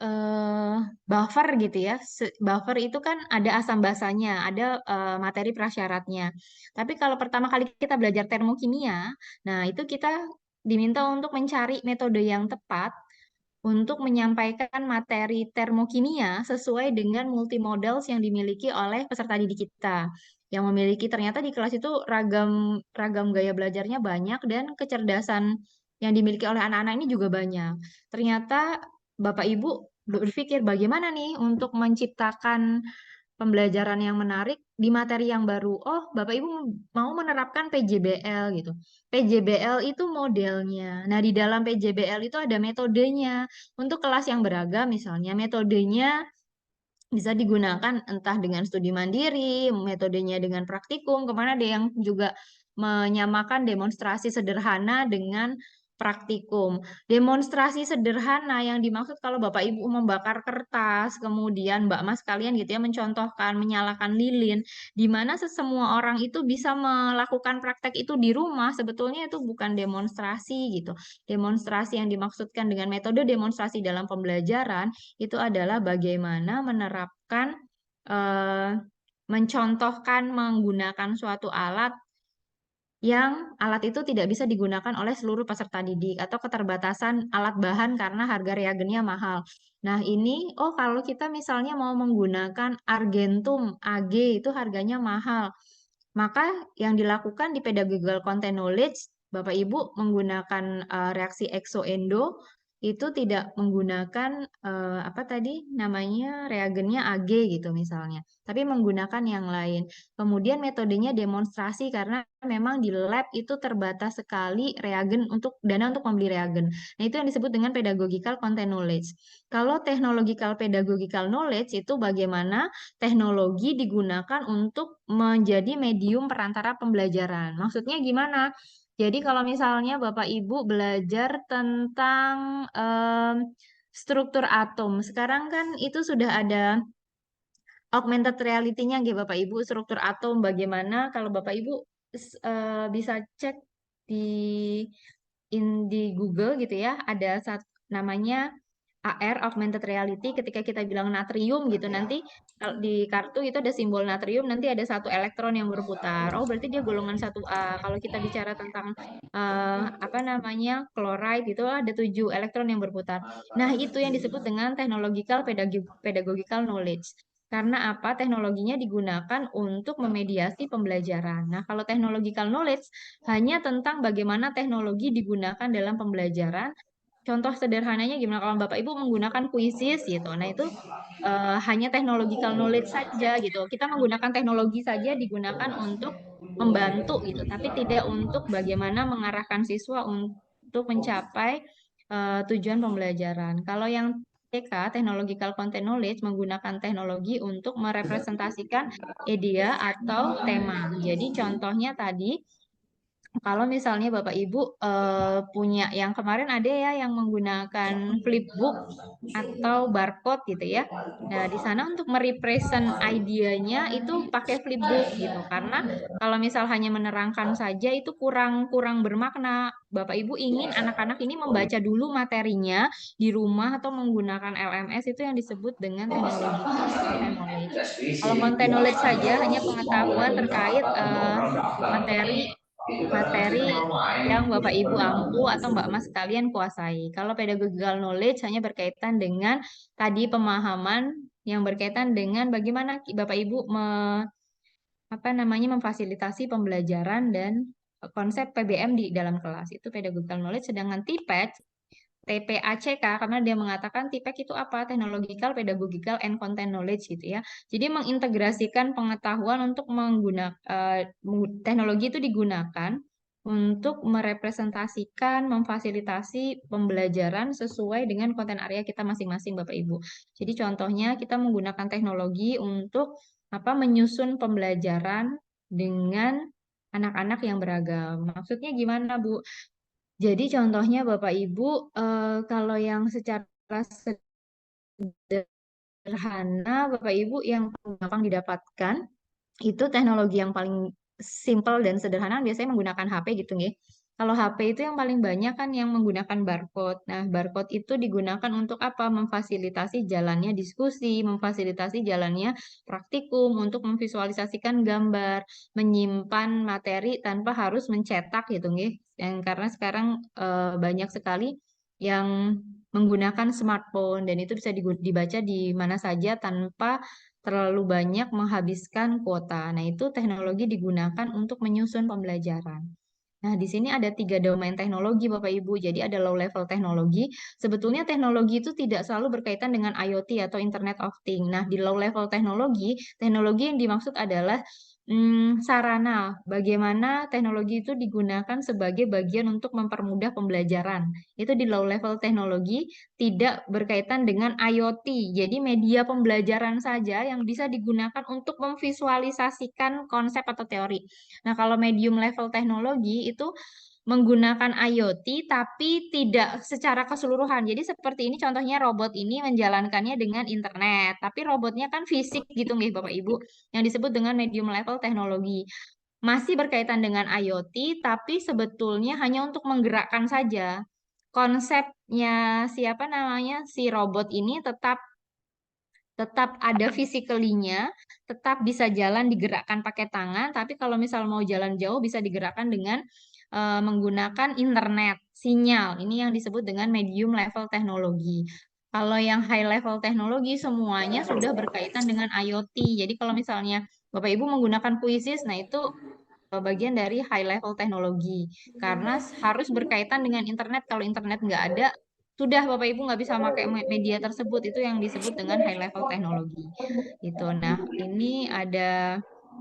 eh buffer gitu ya. Buffer itu kan ada asam basanya, ada materi prasyaratnya. Tapi kalau pertama kali kita belajar termokimia, nah itu kita diminta untuk mencari metode yang tepat untuk menyampaikan materi termokimia sesuai dengan multimodals yang dimiliki oleh peserta didik kita. Yang memiliki ternyata di kelas itu ragam ragam gaya belajarnya banyak dan kecerdasan yang dimiliki oleh anak-anak ini juga banyak. Ternyata Bapak Ibu berpikir bagaimana nih untuk menciptakan pembelajaran yang menarik di materi yang baru. Oh, Bapak Ibu mau menerapkan PJBL gitu. PJBL itu modelnya. Nah, di dalam PJBL itu ada metodenya. Untuk kelas yang beragam misalnya metodenya bisa digunakan entah dengan studi mandiri, metodenya dengan praktikum, kemana ada yang juga menyamakan demonstrasi sederhana dengan praktikum. Demonstrasi sederhana yang dimaksud kalau Bapak Ibu membakar kertas, kemudian Mbak Mas kalian gitu ya mencontohkan menyalakan lilin, di mana sesemua orang itu bisa melakukan praktek itu di rumah, sebetulnya itu bukan demonstrasi gitu. Demonstrasi yang dimaksudkan dengan metode demonstrasi dalam pembelajaran itu adalah bagaimana menerapkan mencontohkan menggunakan suatu alat yang alat itu tidak bisa digunakan oleh seluruh peserta didik atau keterbatasan alat bahan karena harga reagennya mahal. Nah, ini kalau kita misalnya mau menggunakan Argentum AG itu harganya mahal. Maka yang dilakukan di pedagogical content knowledge, Bapak Ibu menggunakan reaksi exoendo itu tidak menggunakan apa tadi namanya reagennya AG gitu misalnya, tapi menggunakan yang lain. Kemudian metodenya demonstrasi karena memang di lab itu terbatas sekali reagen untuk dana untuk membeli reagen. Nah, itu yang disebut dengan pedagogical content knowledge. Kalau technological pedagogical knowledge itu bagaimana teknologi digunakan untuk menjadi medium perantara pembelajaran. Maksudnya gimana? Jadi kalau misalnya Bapak Ibu belajar tentang struktur atom, sekarang kan itu sudah ada augmented reality-nya gitu Bapak Ibu, struktur atom bagaimana kalau Bapak Ibu bisa cek di di Google gitu ya, ada namanya AR augmented reality ketika kita bilang natrium gitu nanti kalau di kartu itu ada simbol natrium nanti ada satu elektron yang berputar. Oh, berarti dia golongan 1A. Kalau kita bicara tentang apa namanya chloride itu ada 7 elektron yang berputar. Nah, itu yang disebut dengan technological pedagogical knowledge. Karena apa? Teknologinya digunakan untuk memediasi pembelajaran. Nah, kalau technological knowledge hanya tentang bagaimana teknologi digunakan dalam pembelajaran contoh sederhananya gimana kalau Bapak Ibu menggunakan Quizzes gitu. Nah, itu hanya technological knowledge saja gitu. Kita menggunakan teknologi saja digunakan untuk membantu gitu, tapi tidak untuk bagaimana mengarahkan siswa untuk mencapai tujuan pembelajaran. Kalau yang TK, Technological Content Knowledge, menggunakan teknologi untuk merepresentasikan idea atau tema. Jadi contohnya tadi, kalau misalnya Bapak Ibu punya yang kemarin ada ya yang menggunakan flipbook atau barcode gitu ya. Nah, di sana untuk merepresent idenya itu pakai flipbook gitu. Karena kalau misal hanya menerangkan saja itu kurang kurang bermakna. Bapak Ibu ingin anak-anak ini membaca dulu materinya di rumah atau menggunakan LMS, itu yang disebut dengan technological content knowledge. Kalau content knowledge saja hanya pengetahuan terkait materi materi yang Bapak Ibu ampu atau Mbak Mas sekalian kuasai. Kalau pedagogical knowledge hanya berkaitan dengan tadi pemahaman yang berkaitan dengan bagaimana Bapak Ibu memfasilitasi pembelajaran dan konsep PBM di dalam kelas. Itu pedagogical knowledge. Sedangkan TPACK, karena dia mengatakan TPAC itu apa? Technological, Pedagogical, and Content Knowledge gitu ya. Jadi mengintegrasikan pengetahuan untuk menggunakan teknologi itu digunakan untuk merepresentasikan, memfasilitasi pembelajaran sesuai dengan konten area kita masing-masing Bapak Ibu. Jadi contohnya kita menggunakan teknologi untuk menyusun pembelajaran dengan anak-anak yang beragam. Maksudnya gimana, Bu? Jadi contohnya Bapak Ibu, kalau yang secara sederhana Bapak Ibu yang gampang didapatkan itu teknologi yang paling simple dan sederhana biasanya menggunakan HP gitu nggih. Kalau HP itu yang paling banyak kan yang menggunakan barcode. Nah, barcode itu digunakan untuk apa? Memfasilitasi jalannya diskusi, memfasilitasi jalannya praktikum, untuk memvisualisasikan gambar, menyimpan materi tanpa harus mencetak gitu nggih. Karena sekarang banyak sekali yang menggunakan smartphone dan itu bisa dibaca di mana saja tanpa terlalu banyak menghabiskan kuota. Nah, itu teknologi digunakan untuk menyusun pembelajaran. Nah, di sini ada 3 domain teknologi, Bapak Ibu. Jadi ada low level teknologi. Sebetulnya teknologi itu tidak selalu berkaitan dengan IoT atau Internet of Things. Nah, di low level teknologi yang dimaksud adalah sarana bagaimana teknologi itu digunakan sebagai bagian untuk mempermudah pembelajaran. Itu di low level teknologi, tidak berkaitan dengan IoT. Jadi media pembelajaran saja yang bisa digunakan untuk memvisualisasikan konsep atau teori. Nah, kalau medium level teknologi itu menggunakan IoT tapi tidak secara keseluruhan. Jadi seperti ini contohnya robot ini menjalankannya dengan internet, tapi robotnya kan fisik gitu nggih Bapak Ibu, yang disebut dengan medium level teknologi. Masih berkaitan dengan IoT tapi sebetulnya hanya untuk menggerakkan saja. Konsepnya si robot ini tetap ada physically-nya, tetap bisa jalan digerakkan pakai tangan, tapi kalau misal mau jalan jauh bisa digerakkan dengan menggunakan internet, sinyal. Ini yang disebut dengan medium level teknologi. Kalau yang high level teknologi semuanya sudah berkaitan dengan IoT. Jadi kalau misalnya Bapak Ibu menggunakan Quizzes, nah itu bagian dari high level teknologi. Karena harus berkaitan dengan internet. Kalau internet nggak ada, sudah Bapak Ibu nggak bisa pakai media tersebut. Itu yang disebut dengan high level teknologi. Itu. Nah, ini ada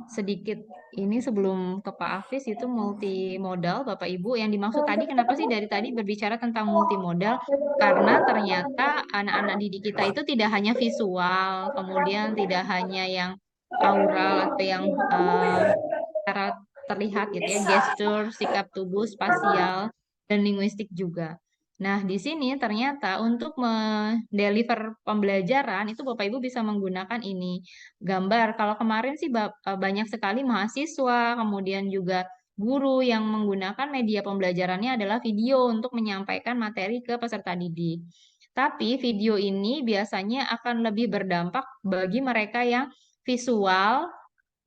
sedikit ini sebelum ke Pak Hafiz itu multimodal Bapak Ibu. Yang dimaksud tadi kenapa sih dari tadi berbicara tentang multimodal? Karena ternyata anak-anak didik kita itu tidak hanya visual, kemudian tidak hanya yang aural atau yang secara terlihat gitu ya, gestur, sikap tubuh, spasial, dan linguistik juga. Nah, di sini ternyata untuk mendeliver pembelajaran itu Bapak Ibu bisa menggunakan ini gambar. Kalau kemarin sih banyak sekali mahasiswa, kemudian juga guru yang menggunakan media pembelajarannya adalah video untuk menyampaikan materi ke peserta didik. Tapi video ini biasanya akan lebih berdampak bagi mereka yang visual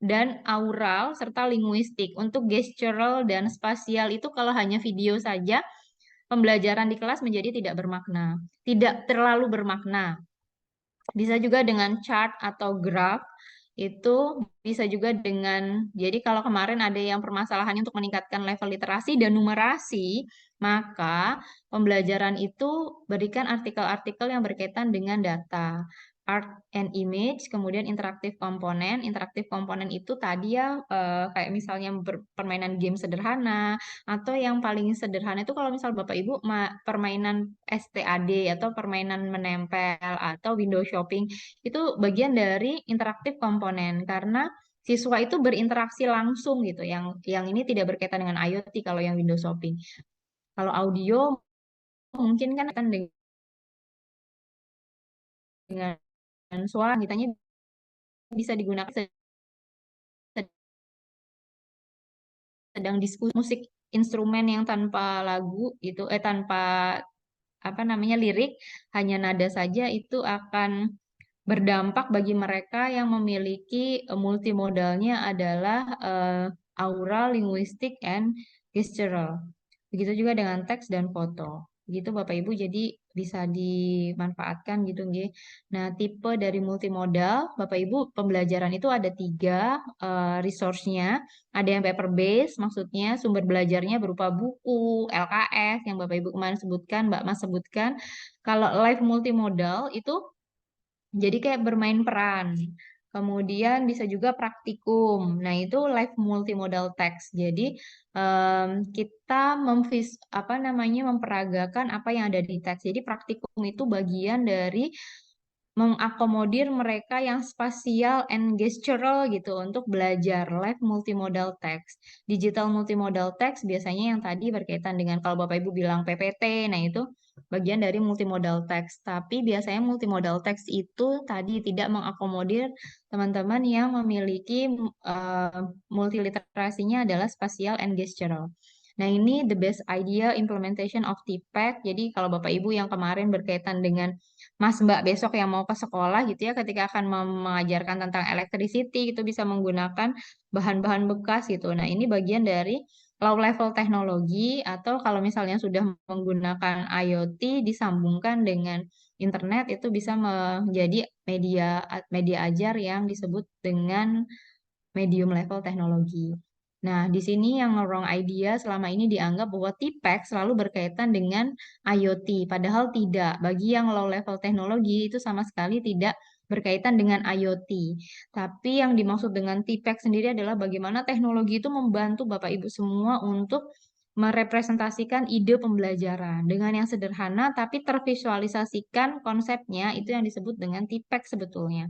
dan aural serta linguistik. Untuk gestural dan spasial itu kalau hanya video saja, pembelajaran di kelas menjadi tidak bermakna, tidak terlalu bermakna. Bisa juga dengan chart atau graph, itu bisa juga jadi kalau kemarin ada yang permasalahan untuk meningkatkan level literasi dan numerasi, Maka pembelajaran itu berikan artikel-artikel yang berkaitan dengan data, art and image, kemudian interaktif komponen. Interaktif komponen itu tadi ya kayak misalnya permainan game sederhana, atau yang paling sederhana itu kalau misal Bapak Ibu permainan STAD atau permainan menempel atau window shopping itu bagian dari interaktif komponen karena siswa itu berinteraksi langsung gitu. Yang ini tidak berkaitan dengan IoT kalau yang window shopping. Kalau audio mungkin kan akan dengan suara kitanya bisa digunakan sedang diskusi musik instrumen yang tanpa lagu gitu tanpa apa namanya lirik hanya nada saja itu akan berdampak bagi mereka yang memiliki multimodalnya adalah aural, linguistik, and gestural. Begitu juga dengan teks dan foto. Gitu Bapak Ibu, jadi bisa dimanfaatkan gitu nggih. Nah, tipe dari multimodal, Bapak Ibu, pembelajaran itu ada 3 resource-nya. Ada yang paper based, maksudnya sumber belajarnya berupa buku, LKS yang Bapak Ibu kemarin sebutkan, Mbak Mas sebutkan. Kalau live multimodal itu jadi kayak bermain peran. Kemudian bisa juga praktikum. Nah, itu live multimodal text. Jadi kita apa namanya memperagakan apa yang ada di teks. Jadi praktikum itu bagian dari mengakomodir mereka yang spasial and gestural gitu untuk belajar live multimodal text. Digital multimodal text biasanya yang tadi berkaitan dengan kalau Bapak Ibu bilang PPT, nah itu bagian dari multimodal text. Tapi biasanya multimodal text itu tadi tidak mengakomodir teman-teman yang memiliki multiliterasinya adalah spasial and gestural. Nah, ini the best idea implementation of TPEC. Jadi, kalau Bapak Ibu yang kemarin berkaitan dengan Mas Mbak besok yang mau ke sekolah gitu ya, ketika akan mengajarkan tentang electricity, itu bisa menggunakan bahan-bahan bekas gitu. Nah, ini bagian dari low level teknologi atau kalau misalnya sudah menggunakan IoT disambungkan dengan internet itu bisa menjadi media media ajar yang disebut dengan medium level teknologi. Nah, di sini yang wrong idea selama ini dianggap bahwa TPEC selalu berkaitan dengan IoT, padahal tidak. Bagi yang low level teknologi itu sama sekali tidak berkaitan dengan IoT. Tapi yang dimaksud dengan TPEC sendiri adalah bagaimana teknologi itu membantu Bapak Ibu semua untuk merepresentasikan ide pembelajaran dengan yang sederhana tapi tervisualisasikan konsepnya itu yang disebut dengan TPEC sebetulnya.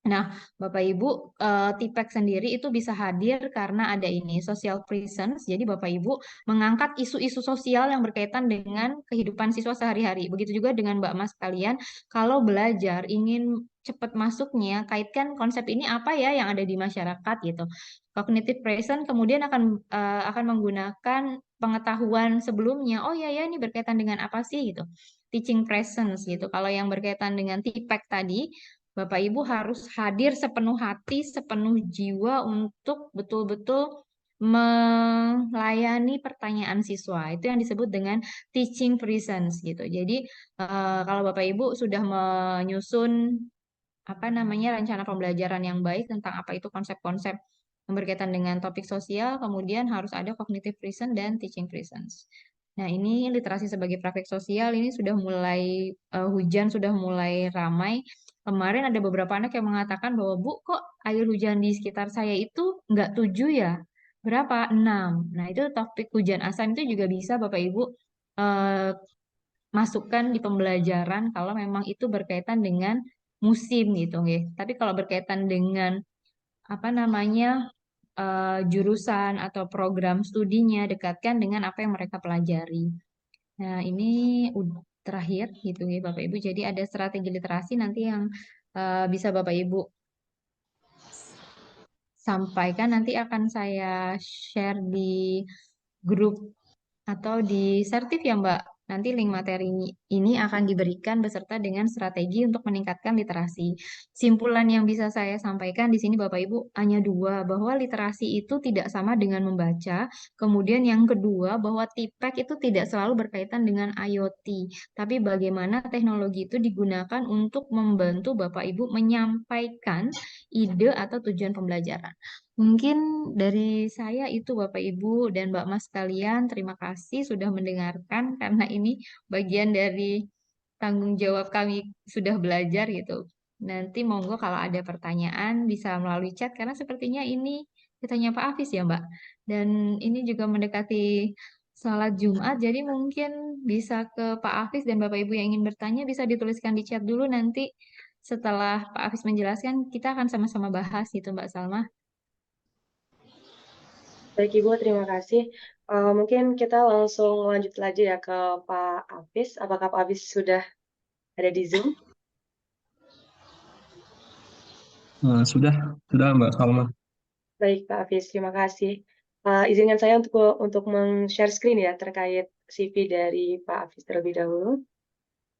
Nah, Bapak Ibu, TPEC sendiri itu bisa hadir karena ada ini, social presence. Jadi Bapak Ibu mengangkat isu-isu sosial yang berkaitan dengan kehidupan siswa sehari-hari. Begitu juga dengan Mbak Mas kalian, kalau belajar ingin cepat masuknya, kaitkan konsep ini apa ya yang ada di masyarakat gitu. Cognitive presence kemudian akan menggunakan pengetahuan sebelumnya. Oh ya ya ini berkaitan dengan apa sih gitu. Teaching presence gitu. Kalau yang berkaitan dengan TPEC tadi Bapak Ibu harus hadir sepenuh hati, sepenuh jiwa untuk betul-betul melayani pertanyaan siswa. Itu yang disebut dengan teaching presence gitu. Jadi kalau Bapak Ibu sudah menyusun apa namanya rencana pembelajaran yang baik tentang apa itu konsep-konsep yang berkaitan dengan topik sosial, kemudian harus ada cognitive presence dan teaching presence. Nah, ini literasi sebagai praktek sosial ini sudah mulai hujan sudah mulai ramai. Kemarin ada beberapa anak yang mengatakan bahwa Bu, kok air hujan di sekitar saya itu nggak 7 ya? Berapa? 6. Nah, itu topik hujan asam itu juga bisa Bapak Ibu eh, masukkan di pembelajaran kalau memang itu berkaitan dengan musim gitu, nggih. Tapi kalau berkaitan dengan apa namanya jurusan atau program studinya dekatkan dengan apa yang mereka pelajari. Nah, ini terakhir gitu ya Bapak Ibu. Jadi ada strategi literasi nanti yang bisa Bapak Ibu sampaikan nanti akan saya share di grup atau di Sertif ya Mbak. Nanti link materi ini akan diberikan beserta dengan strategi untuk meningkatkan literasi. Simpulan yang bisa saya sampaikan di sini Bapak Ibu hanya dua, bahwa literasi itu tidak sama dengan membaca. Kemudian yang kedua, bahwa TIPEK itu tidak selalu berkaitan dengan IoT, tapi bagaimana teknologi itu digunakan untuk membantu Bapak Ibu menyampaikan ide atau tujuan pembelajaran. Mungkin dari saya itu Bapak Ibu dan Mbak Mas sekalian, terima kasih sudah mendengarkan karena ini bagian dari tanggung jawab kami sudah belajar gitu. Nanti monggo kalau ada pertanyaan bisa melalui chat karena sepertinya ini ditanya Pak Hafiz ya Mbak. Dan ini juga mendekati salat Jumat, jadi mungkin bisa ke Pak Hafiz dan Bapak Ibu yang ingin bertanya bisa dituliskan di chat dulu nanti setelah Pak Hafiz menjelaskan kita akan sama-sama bahas gitu Mbak Salma. Baik Ibu, terima kasih. Mungkin kita langsung lanjut lagi ya ke Pak Hafiz. Apakah Pak Hafiz sudah ada di Zoom? Sudah Mbak Salma. Baik Pak Hafiz, terima kasih. Izinkan saya untuk men-share screen ya terkait CV dari Pak Hafiz terlebih dahulu.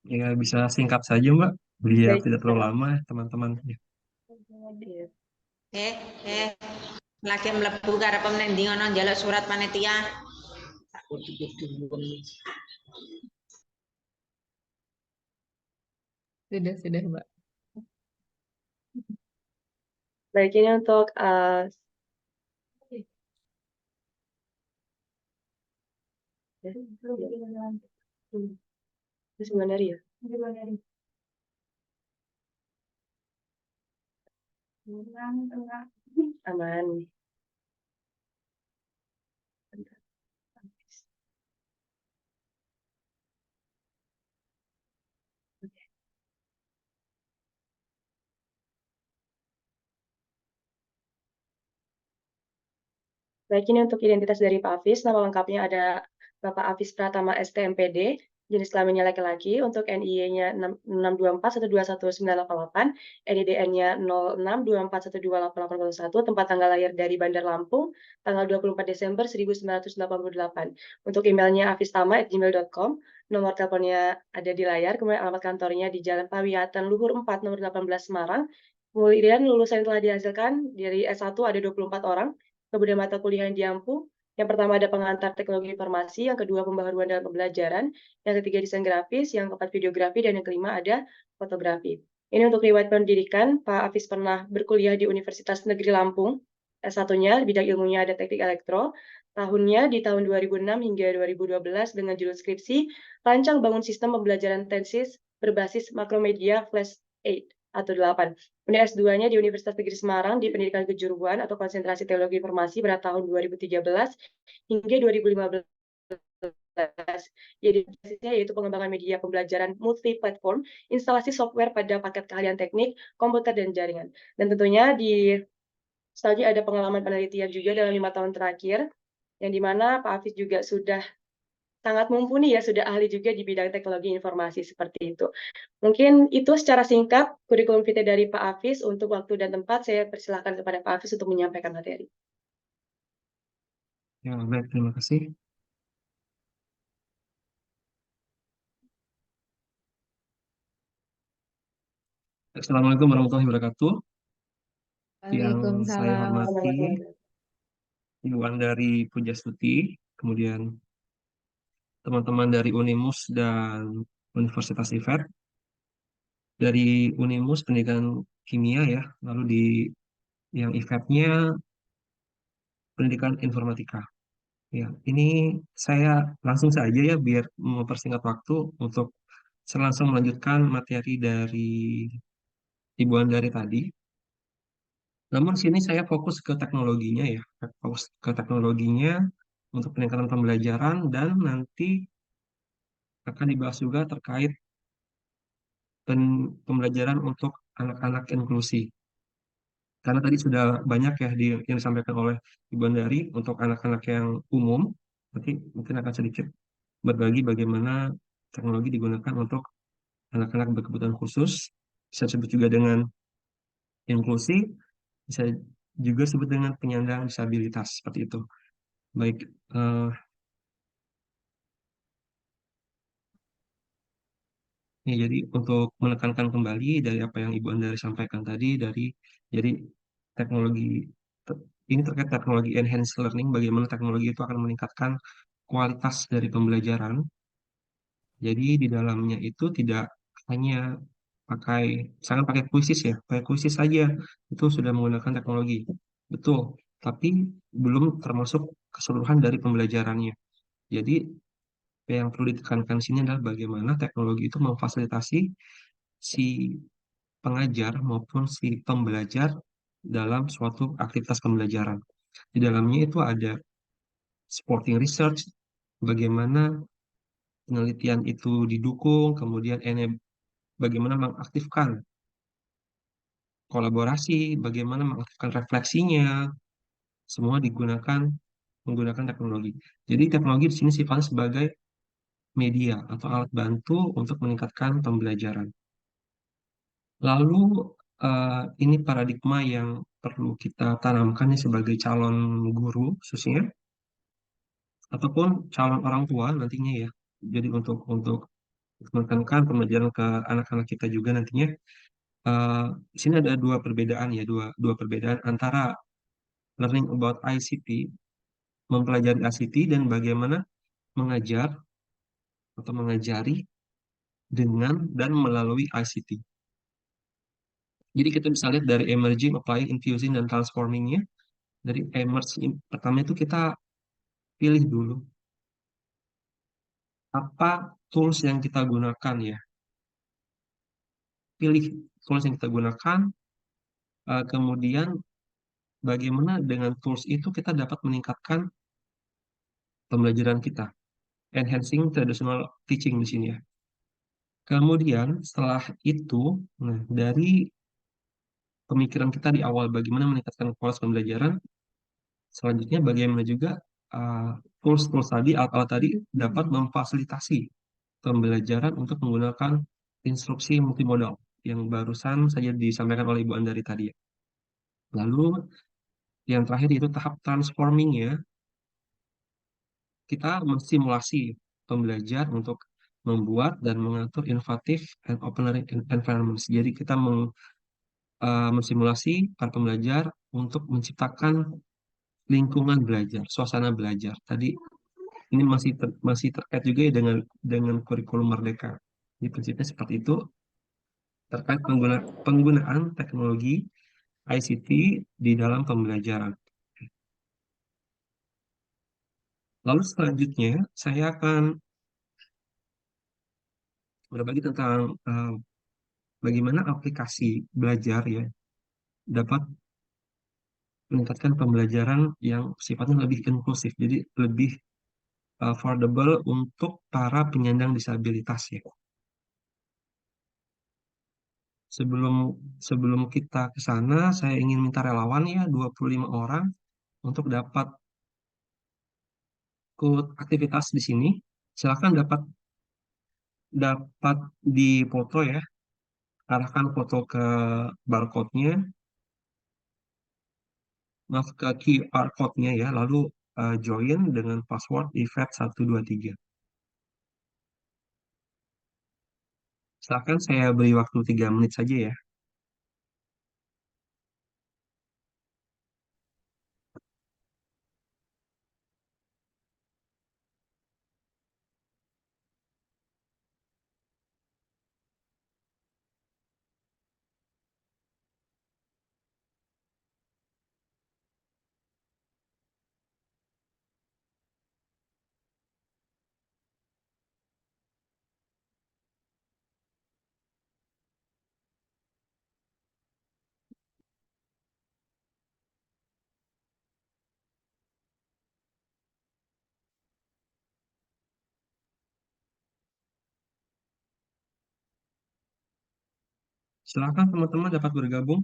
Ya bisa singkat saja Mbak, biar Baik, tidak terlalu Pak. lama teman-teman. Ya. Iya. Eh, lagi mlebu karep nending ana njaluk surat panitia. Sudah Mbak. Baik, ini untuk Terus gimana ya? Aman. Baik, ini untuk identitas dari Pak Hafiz. Nama lengkapnya ada Bapak Hafiz Pratama STMPD, jenis kelaminnya laki-laki, untuk NIY-nya 624121988, NIDN-nya 0624128881, tempat tanggal lahir dari Bandar Lampung, tanggal 24 Desember 1988. Untuk emailnya hafiztama@gmail.com, nomor teleponnya ada di layar, kemudian alamat kantornya di Jalan Pawiatan Luhur 4, nomor 18 Semarang. Kemudian lulusan yang telah dihasilkan dari S1 ada 24 orang, kemudian mata kuliah yang diampu. Yang pertama ada pengantar teknologi informasi, yang kedua pembaharuan dalam pembelajaran, yang ketiga desain grafis, yang keempat videografi, dan yang kelima ada fotografi. Ini untuk riwayat pendidikan, Pak Hafiz pernah berkuliah di Universitas Negeri Lampung, S1-nya, bidang ilmunya ada teknik elektro, tahunnya di tahun 2006 hingga 2012 dengan judul skripsi, rancang bangun sistem pembelajaran TENSIS berbasis makromedia Flash 8 atau 8. Kemudian S2-nya di Universitas Negeri Semarang di Pendidikan Kejuruan atau Konsentrasi Teknologi Informasi pada tahun 2013 hingga 2015. Jadi basisnya yaitu pengembangan media pembelajaran multi platform, instalasi software pada paket keahlian teknik, komputer dan jaringan. Dan tentunya di selanjutnya ada pengalaman penelitian juga dalam 5 tahun terakhir, yang dimana Pak Hafiz juga sudah sangat mumpuni ya, sudah ahli juga di bidang teknologi informasi seperti itu. Mungkin itu secara singkat kurikulum vitae dari Pak Hafiz. Untuk waktu dan tempat saya persilahkan kepada Pak Hafiz untuk menyampaikan materi. Ya, baik, terima kasih. Assalamualaikum warahmatullahi wabarakatuh. Yang saya Waalaikumsalam. hormati Ibu Andari Pujastuti, kemudian teman-teman dari Unimus dan Universitas IFET, dari Unimus pendidikan kimia ya, lalu di yang IFET-nya pendidikan informatika. Ya, ini saya langsung saja ya biar mempersingkat waktu untuk langsung melanjutkan materi dari Ibu Andari tadi. Namun sini saya fokus ke teknologinya ya, fokus ke teknologinya untuk peningkatan pembelajaran dan nanti akan dibahas juga terkait pembelajaran untuk anak-anak inklusi. Karena tadi sudah banyak ya yang disampaikan oleh Ibu Andari untuk anak-anak yang umum, nanti mungkin akan sedikit berbagi bagaimana teknologi digunakan untuk anak-anak berkebutuhan khusus, bisa disebut juga dengan inklusi, bisa juga disebut dengan penyandang disabilitas, seperti itu. Baik, Ya, jadi untuk menekankan kembali dari apa yang Ibu Andari sampaikan tadi, jadi teknologi ini terkait teknologi enhanced learning, bagaimana teknologi itu akan meningkatkan kualitas dari pembelajaran. Jadi di dalamnya itu tidak hanya pakai, misalkan pakai kuisis ya, pakai kuisis saja itu sudah menggunakan teknologi, betul. Tapi belum termasuk keseluruhan dari pembelajarannya. Jadi yang perlu ditekankan di sini adalah bagaimana teknologi itu memfasilitasi si pengajar maupun si pembelajar dalam suatu aktivitas pembelajaran. Di dalamnya itu ada supporting research, bagaimana penelitian itu didukung, kemudian bagaimana mengaktifkan kolaborasi, bagaimana mengaktifkan refleksinya, semua menggunakan teknologi. Jadi teknologi di sini sifatnya sebagai media atau alat bantu untuk meningkatkan pembelajaran. Lalu ini paradigma yang perlu kita tanamkan nih sebagai calon guru khususnya ataupun calon orang tua nantinya ya. Jadi untuk menekankan pembelajaran ke anak-anak kita juga nantinya. Di sini ada dua perbedaan ya, dua perbedaan antara learning about ICT, mempelajari ICT dan bagaimana mengajar atau mengajari dengan dan melalui ICT. Jadi kita bisa lihat dari emerging, applying, infusing, dan transforming-nya. Dari emerging, pertama itu kita pilih dulu apa tools yang kita gunakan ya. Pilih tools yang kita gunakan, kemudian bagaimana dengan tools itu kita dapat meningkatkan pembelajaran kita. Enhancing traditional teaching di sini ya. Kemudian setelah itu, nah dari pemikiran kita di awal bagaimana meningkatkan kualitas pembelajaran, selanjutnya bagaimana juga tools-tools tadi, alat-alat tadi dapat memfasilitasi pembelajaran untuk menggunakan instruksi multimodal yang barusan saja disampaikan oleh Ibu Andari tadi. Lalu yang terakhir yaitu tahap transforming ya, kita mensimulasi pembelajar untuk membuat dan mengatur inovatif and open learning environments. Jadi kita mensimulasi para pembelajar untuk menciptakan lingkungan belajar, suasana belajar. Tadi ini masih terkait juga ya dengan kurikulum Merdeka. Di prinsipnya seperti itu terkait penggunaan teknologi ICT di dalam pembelajaran. Lalu selanjutnya saya akan berbagi tentang bagaimana aplikasi belajar ya dapat meningkatkan pembelajaran yang sifatnya lebih inklusif, jadi lebih affordable untuk para penyandang disabilitas ya. Sebelum sebelum kita ke sana, saya ingin minta relawan ya 25 orang untuk dapat ikut aktivitas di sini. Silakan dapat dapat dipoto ya, arahkan foto ke barcode-nya, maaf ke QR code-nya ya, lalu join dengan password IFET123. Silakan saya beri waktu 3 menit saja ya. Silakan teman-teman dapat bergabung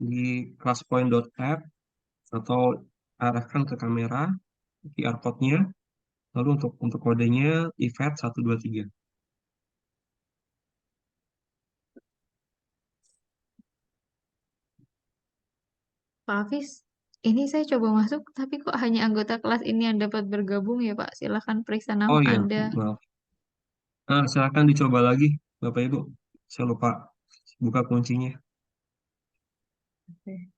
di classpoint.app atau arahkan ke kamera QR code-nya, lalu untuk kodenya IFET123. Pak Hafiz, ini saya coba masuk, tapi kok hanya anggota kelas ini yang dapat bergabung ya Pak? Silakan periksa nama Oh iya, Anda. maaf. Silakan dicoba lagi, Bapak Ibu. Saya lupa buka kuncinya. Oke.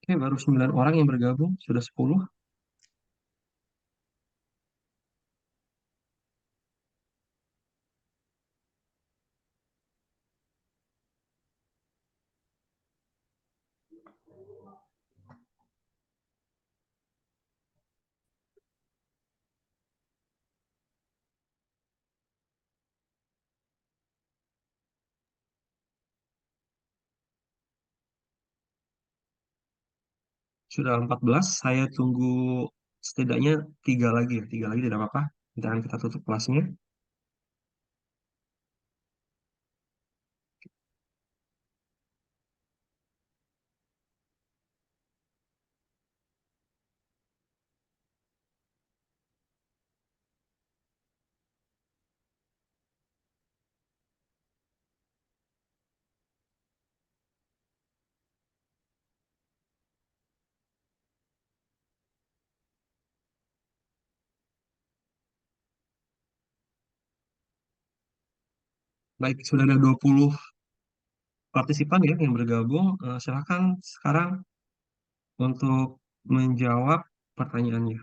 Oke, baru 9 orang yang bergabung, sudah 10. Sudah 14, saya tunggu setidaknya 3 lagi ya. 3 lagi tidak apa-apa. Jangan kita tutup kelasnya. Baik, sudah ada 20 partisipan ya yang bergabung. Silakan sekarang untuk menjawab pertanyaannya.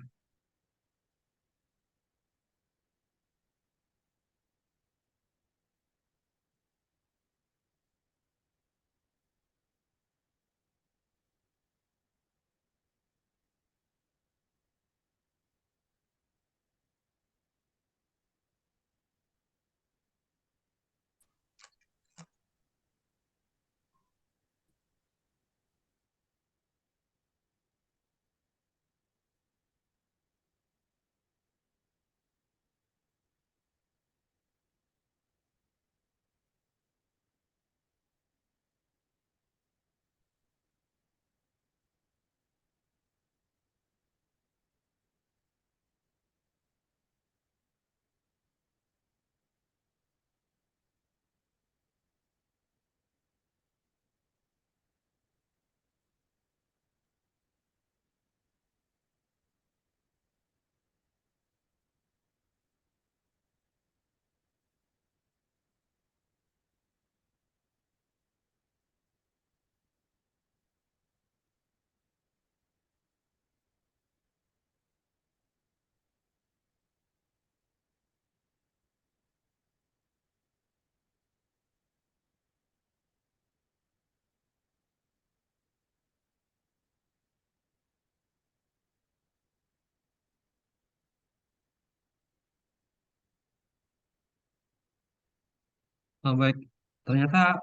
Baik, ternyata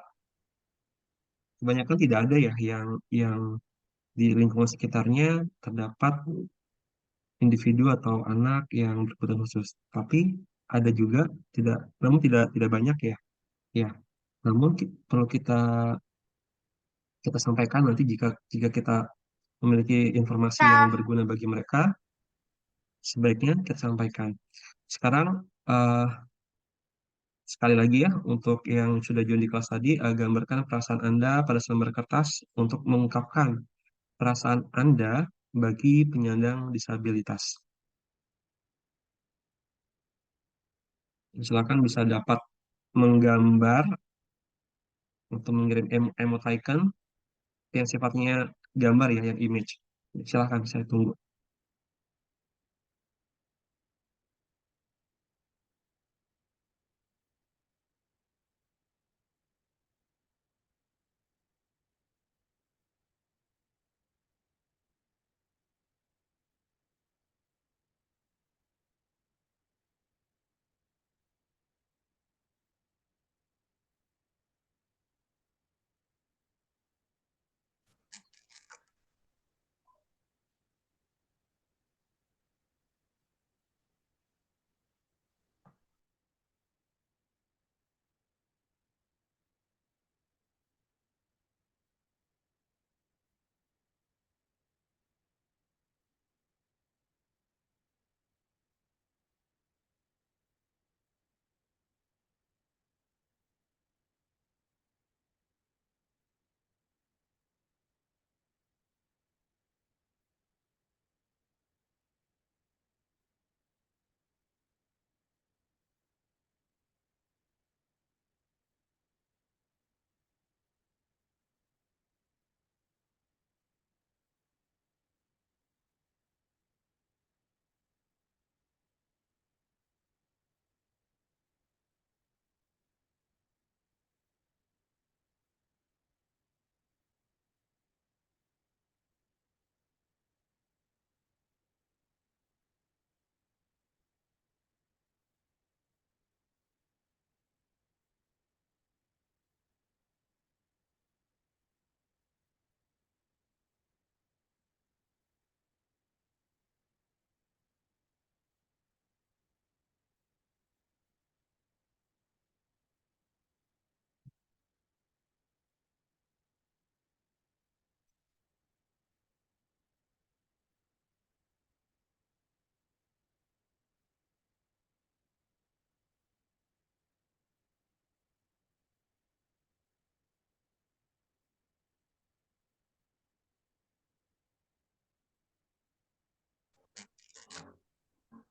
kebanyakan tidak ada ya yang di lingkungan sekitarnya terdapat individu atau anak yang berkebutuhan khusus. Tapi ada juga tidak, namun tidak banyak ya. Ya, namun perlu kita kita sampaikan nanti jika jika kita memiliki informasi yang berguna bagi mereka, sebaiknya kita sampaikan. Sekarang eh, sekali lagi ya untuk yang sudah join di kelas tadi, gambarkan perasaan Anda pada selembar kertas untuk mengungkapkan perasaan Anda bagi penyandang disabilitas. Silakan bisa dapat menggambar atau mengirim emoticon yang sifatnya gambar ya, yang image. Silakan, saya tunggu.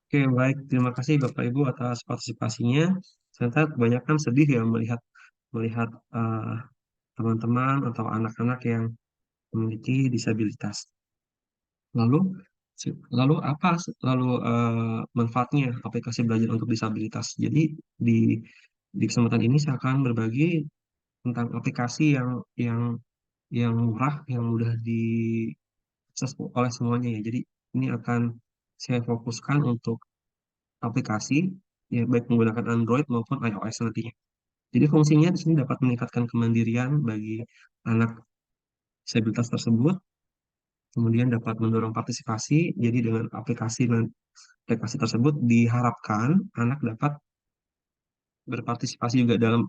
Oke, baik. Terima kasih Bapak Ibu atas partisipasinya. Ternyata kebanyakan sedih ya melihat melihat teman-teman atau anak-anak yang memiliki disabilitas. Lalu, lalu apa manfaatnya aplikasi belajar untuk disabilitas? Jadi di kesempatan ini saya akan berbagi tentang aplikasi yang yang murah, yang mudah diakses oleh semuanya ya. Jadi ini akan saya fokuskan untuk aplikasi ya baik menggunakan Android maupun iOS nantinya. Jadi fungsinya di sini dapat meningkatkan kemandirian bagi anak disabilitas tersebut, kemudian dapat mendorong partisipasi. Jadi dengan aplikasi tersebut diharapkan anak dapat berpartisipasi juga dalam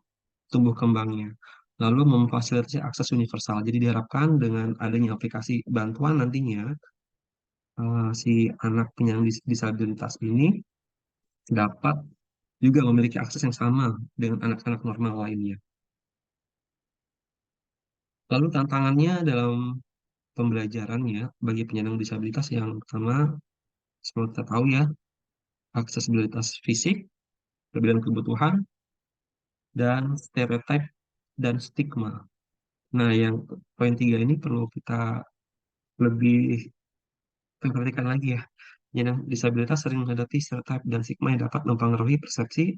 tumbuh kembangnya. Lalu memfasilitasi akses universal. Jadi diharapkan dengan adanya aplikasi bantuan nantinya si anak penyandang disabilitas ini dapat juga memiliki akses yang sama dengan anak-anak normal lainnya. Lalu tantangannya dalam pembelajarannya bagi penyandang disabilitas yang pertama, seperti kita tahu ya, aksesibilitas fisik, perbedaan kebutuhan, dan stereotip dan stigma. Nah, yang poin tiga ini perlu kita lebih perhatikan lagi ya. Penyandang disabilitas sering menghadapi stereotip dan stigma yang dapat mempengaruhi persepsi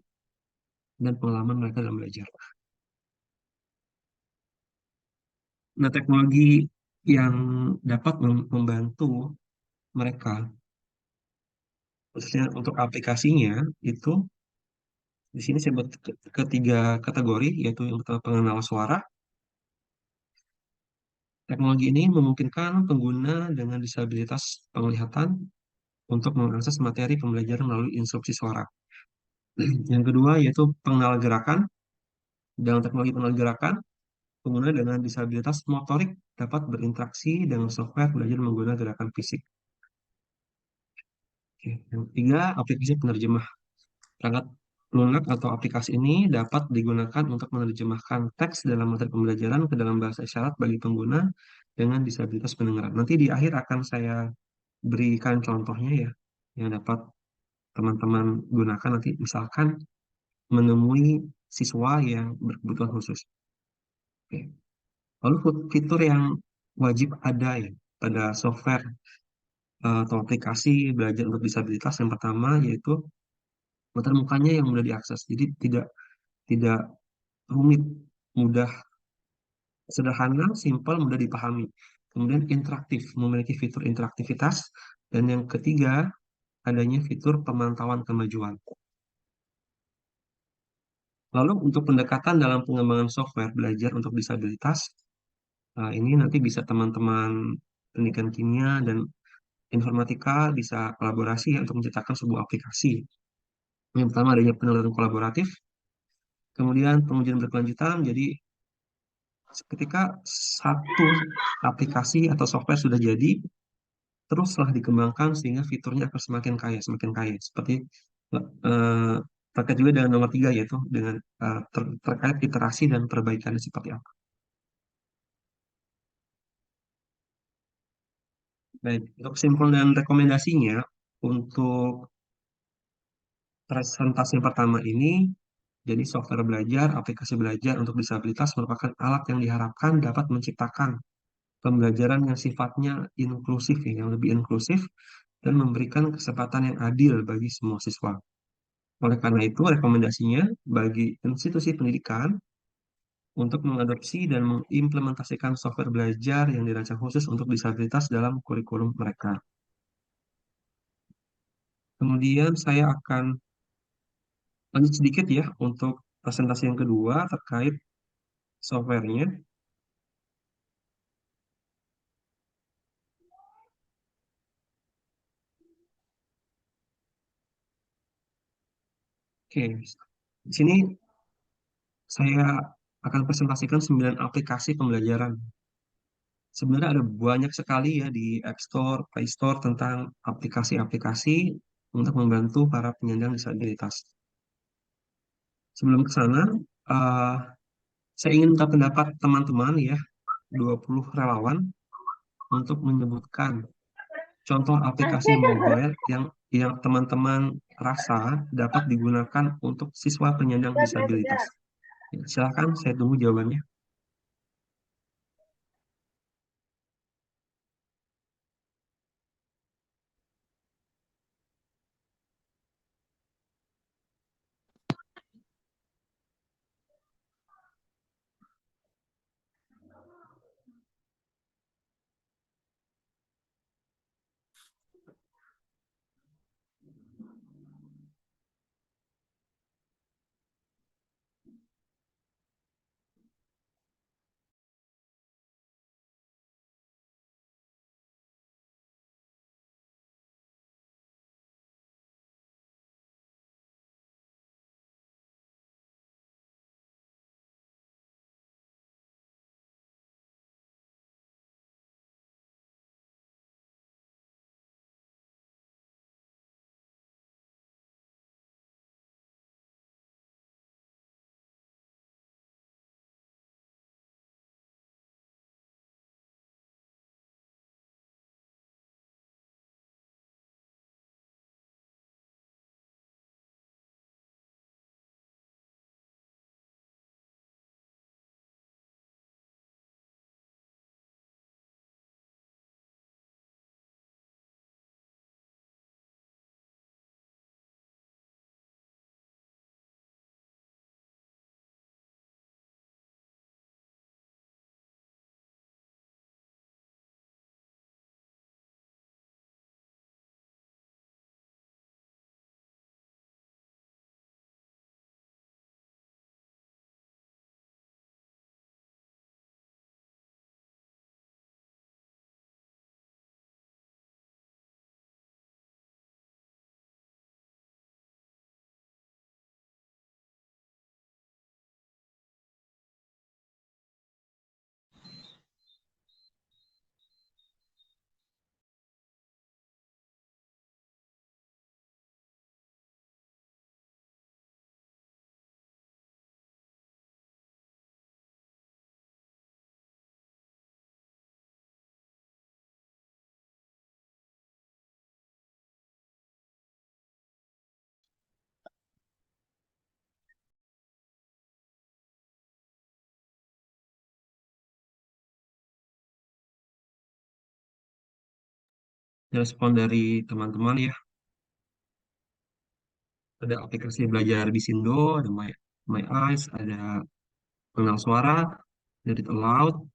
dan pengalaman mereka dalam belajar. Nah, teknologi yang dapat membantu mereka, khususnya untuk aplikasinya, itu di sini saya buat ketiga kategori, yaitu yang pertama pengenal suara. Teknologi ini memungkinkan pengguna dengan disabilitas penglihatan untuk mengakses materi pembelajaran melalui instruksi suara. Yang kedua yaitu pengenal gerakan. Dalam teknologi pengenal gerakan, pengguna dengan disabilitas motorik dapat berinteraksi dengan software belajar menggunakan gerakan fisik. Oke. Yang ketiga, aplikasi penerjemah. Perangkat lunak atau aplikasi ini dapat digunakan untuk menerjemahkan teks dalam materi pembelajaran ke dalam bahasa isyarat bagi pengguna dengan disabilitas pendengaran. Nanti di akhir akan saya berikan contohnya ya, yang dapat teman-teman gunakan nanti misalkan menemui siswa yang berkebutuhan khusus. Oke. Lalu fitur yang wajib ada ya pada software atau aplikasi belajar untuk disabilitas yang pertama yaitu materi mukanya yang mudah diakses. Jadi tidak tidak rumit, mudah, sederhana, simpel, mudah dipahami. Kemudian interaktif, memiliki fitur interaktivitas. Dan yang ketiga, adanya fitur pemantauan kemajuan. Lalu untuk pendekatan dalam pengembangan software belajar untuk disabilitas, ini nanti bisa teman-teman pendidikan kimia dan informatika bisa kolaborasi ya untuk menciptakan sebuah aplikasi. Yang pertama adanya penelitian kolaboratif, kemudian pengujian berkelanjutan. Jadi ketika satu aplikasi atau software sudah jadi, teruslah dikembangkan sehingga fiturnya akan semakin kaya, semakin kaya. Seperti eh, terkait juga dengan nomor tiga yaitu dengan terkait iterasi dan perbaikannya seperti apa. Baik, untuk kesimpulan dan rekomendasinya untuk presentasi yang pertama ini, jadi software belajar, aplikasi belajar untuk disabilitas merupakan alat yang diharapkan dapat menciptakan pembelajaran yang sifatnya inklusif, ya, yang lebih inklusif dan memberikan kesempatan yang adil bagi semua siswa. Oleh karena itu, rekomendasinya bagi institusi pendidikan untuk mengadopsi dan mengimplementasikan software belajar yang dirancang khusus untuk disabilitas dalam kurikulum mereka. Kemudian saya akan lanjut sedikit ya untuk presentasi yang kedua terkait softwarenya. Oke, di sini saya akan presentasikan 9 aplikasi pembelajaran. Sebenarnya ada banyak sekali ya di App Store, Play Store tentang aplikasi-aplikasi untuk membantu para penyandang disabilitas. Sebelum ke sana, eh, saya ingin minta pendapat teman-teman ya, 20 relawan untuk menyebutkan contoh aplikasi mobile yang teman-teman rasa dapat digunakan untuk siswa penyandang disabilitas? Ya, silakan, saya tunggu jawabannya. Respon dari teman-teman ya, ada aplikasi belajar di Sindo, ada My Eyes, ada pengenal suara, Read It Aloud,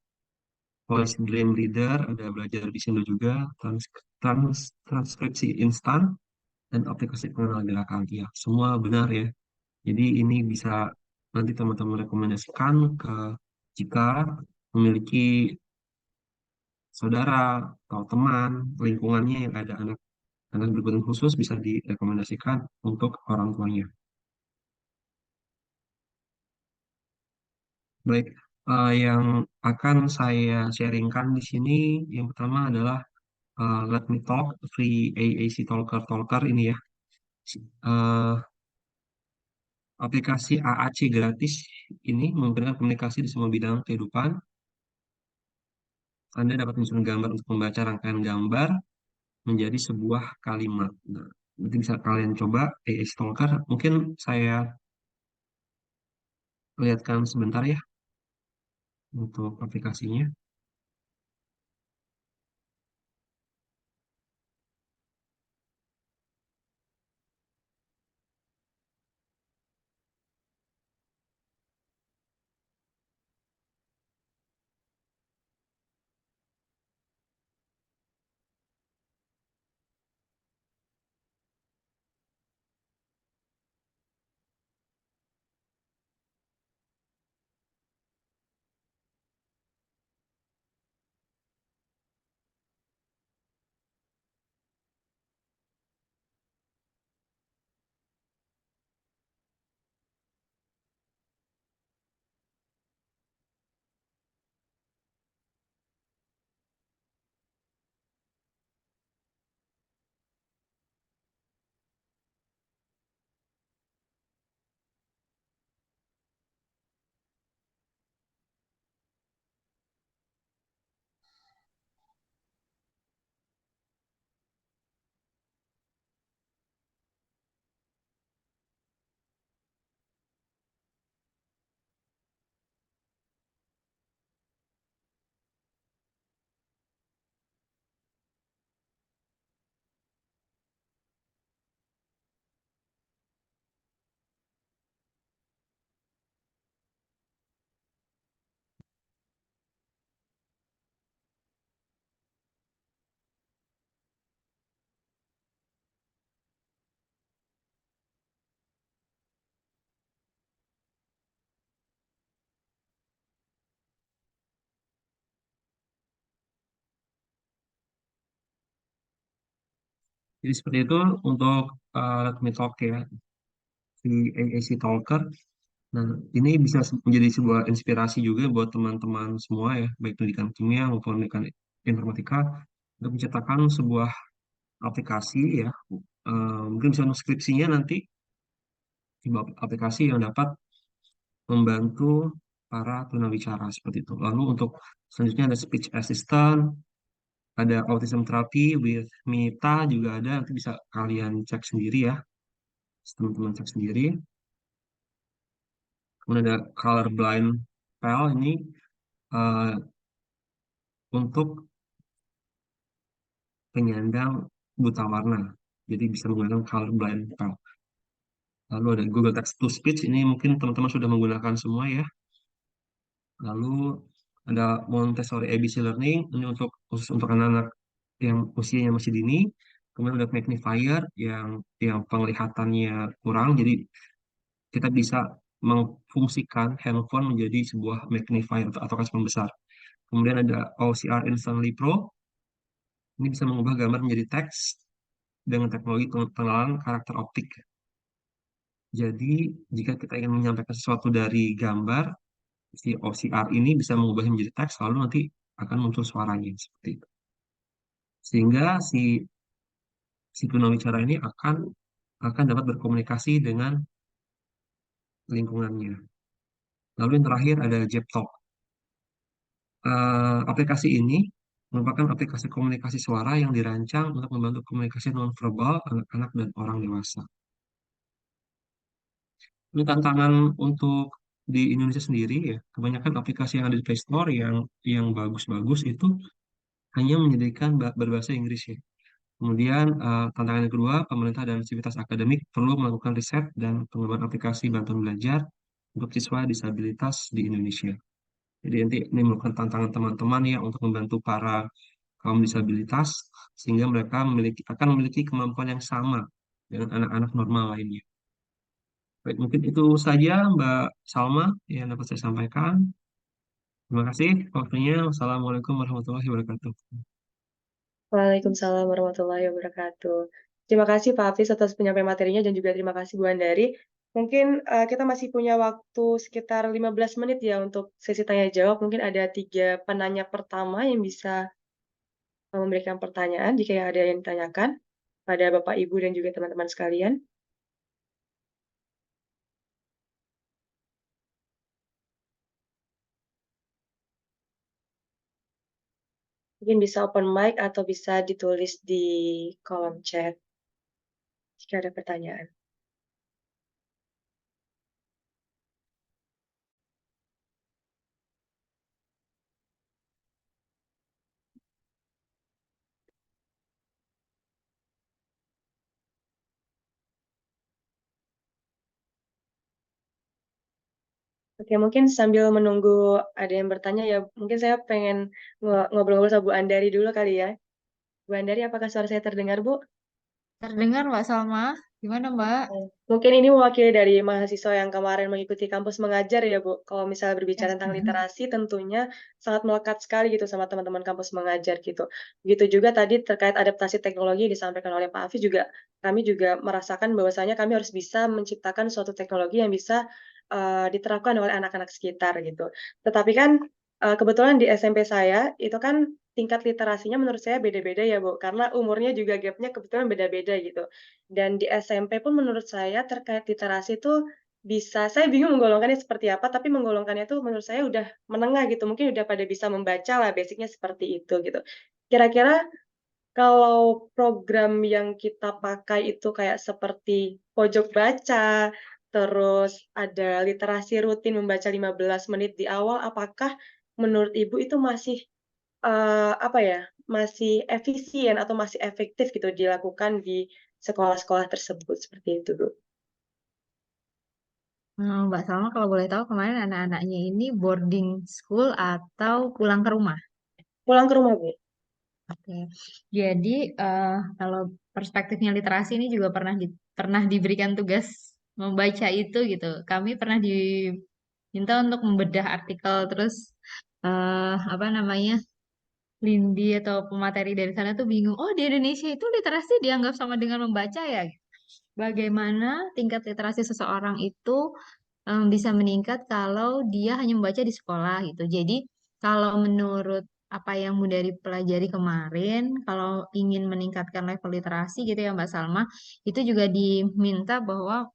Voice Dream Reader, ada belajar di Sindo juga, transkripsi instan, dan aplikasi pengenal gerakan. Ya, semua benar ya. Jadi ini bisa nanti teman-teman rekomendasikan ke jika memiliki saudara atau teman lingkungannya yang ada anak berkebutuhan khusus bisa direkomendasikan untuk orang tuanya. Baik, yang akan saya sharingkan di sini yang pertama adalah Let Me Talk, free AAC Talker Talker ini ya. Eh, Aplikasi AAC gratis ini memberikan komunikasi di semua bidang kehidupan. Anda dapat menyusun gambar untuk membaca rangkaian gambar menjadi sebuah kalimat. Nah, nanti bisa kalian coba AAC Talker. Mungkin saya lihatkan sebentar ya untuk aplikasinya. Jadi seperti itu untuk Let Me Talk ya, si AAC Talker. Nah, ini bisa menjadi sebuah inspirasi juga buat teman-teman semua ya, baik pendidikan kimia maupun pendidikan informatika, untuk menciptakan sebuah aplikasi ya, mungkin bisa untuk skripsinya nanti, sebuah aplikasi yang dapat membantu para tunawicara seperti itu. Lalu untuk selanjutnya ada speech assistant, ada autism therapy with Mita juga ada, nanti bisa kalian cek sendiri ya, teman-teman cek sendiri. Kemudian ada colorblind pal ini eh, untuk penyandang buta warna. Jadi bisa menggunakan colorblind pal. Lalu ada Google Text to Speech, ini mungkin teman-teman sudah menggunakan semua ya. Lalu ada Montessori ABC Learning, ini untuk khusus untuk anak-anak yang usianya masih dini. Kemudian ada magnifier yang penglihatannya kurang, jadi kita bisa memfungsikan handphone menjadi sebuah magnifier atau kaca pembesar. Kemudian ada OCR Instantly Pro, ini bisa mengubah gambar menjadi teks dengan teknologi pengenalan karakter optik. Jadi, jika kita ingin menyampaikan sesuatu dari gambar, si OCR ini bisa mengubahnya menjadi teks, lalu nanti akan muncul suaranya seperti itu. Sehingga si tunawicara ini akan dapat berkomunikasi dengan lingkungannya. Lalu yang terakhir ada Jeptalk. Aplikasi ini merupakan aplikasi komunikasi suara yang dirancang untuk membantu komunikasi nonverbal anak-anak dan orang dewasa. Ini tantangan untuk di Indonesia sendiri ya, kebanyakan aplikasi yang ada di Play Store yang bagus-bagus itu hanya menyediakan berbahasa Inggris ya. Kemudian tantangan yang kedua, pemerintah dan sivitas akademik perlu melakukan riset dan pengembangan aplikasi bantuan belajar untuk siswa disabilitas di Indonesia. Jadi nanti ini merupakan tantangan teman-teman ya untuk membantu para kaum disabilitas sehingga mereka akan memiliki kemampuan yang sama dengan anak-anak normal lainnya. Baik, mungkin itu saja Mbak Salma yang dapat saya sampaikan. Terima kasih waktunya. Wassalamualaikum warahmatullahi wabarakatuh. Waalaikumsalam warahmatullahi wabarakatuh. Terima kasih Pak Hafiz atas penyampaian materinya dan juga terima kasih Bu Andari. Mungkin kita masih punya waktu sekitar 15 menit ya untuk sesi tanya jawab. Mungkin ada 3 penanya pertama yang bisa memberikan pertanyaan jika ada yang ditanyakan pada Bapak Ibu dan juga teman-teman sekalian. Mungkin bisa open mic atau bisa ditulis di kolom chat jika ada pertanyaan. Oke, mungkin sambil menunggu ada yang bertanya ya, mungkin saya pengen ngobrol-ngobrol sama Bu Andari dulu kali ya. Bu Andari, apakah suara saya terdengar, Bu? Terdengar Mbak Salma? Gimana Mbak? Mungkin ini mewakili dari mahasiswa yang kemarin mengikuti kampus mengajar ya, Bu. Kalau misalnya berbicara tentang literasi, tentunya sangat melekat sekali gitu sama teman-teman kampus mengajar gitu. Begitu juga tadi terkait adaptasi teknologi yang disampaikan oleh Pak Hafiz juga, kami juga merasakan bahwasanya kami harus bisa menciptakan suatu teknologi yang bisa diterapkan oleh anak-anak sekitar gitu. Tetapi kan kebetulan di SMP saya itu kan tingkat literasinya menurut saya beda-beda ya, Bu, karena umurnya juga gap-nya kebetulan beda-beda gitu. Dan di SMP pun menurut saya terkait literasi itu bisa saya bingung menggolongkannya seperti apa, tapi menggolongkannya itu menurut saya udah menengah gitu, mungkin udah pada bisa membaca lah, basic-nya seperti itu gitu. Kira-kira kalau program yang kita pakai itu kayak seperti pojok baca, terus ada literasi rutin membaca 15 menit di awal, apakah menurut Ibu itu masih, apa ya, masih efisien atau masih efektif gitu dilakukan di sekolah-sekolah tersebut, seperti itu, Bu? Mbak Salma kalau boleh tahu kemarin anak-anaknya ini boarding school atau pulang ke rumah? Pulang ke rumah, Bu? Oke, jadi kalau perspektifnya literasi ini juga pernah diberikan tugas membaca itu gitu. Kami pernah diminta untuk membedah artikel terus apa namanya Lindi atau pemateri dari sana tuh bingung. Oh, di Indonesia itu literasi dianggap sama dengan membaca ya. Bagaimana tingkat literasi seseorang itu bisa meningkat kalau dia hanya membaca di sekolah gitu. Jadi kalau menurut apa yang Mundari pelajari kemarin, kalau ingin meningkatkan level literasi gitu ya Mbak Salma, itu juga diminta bahwa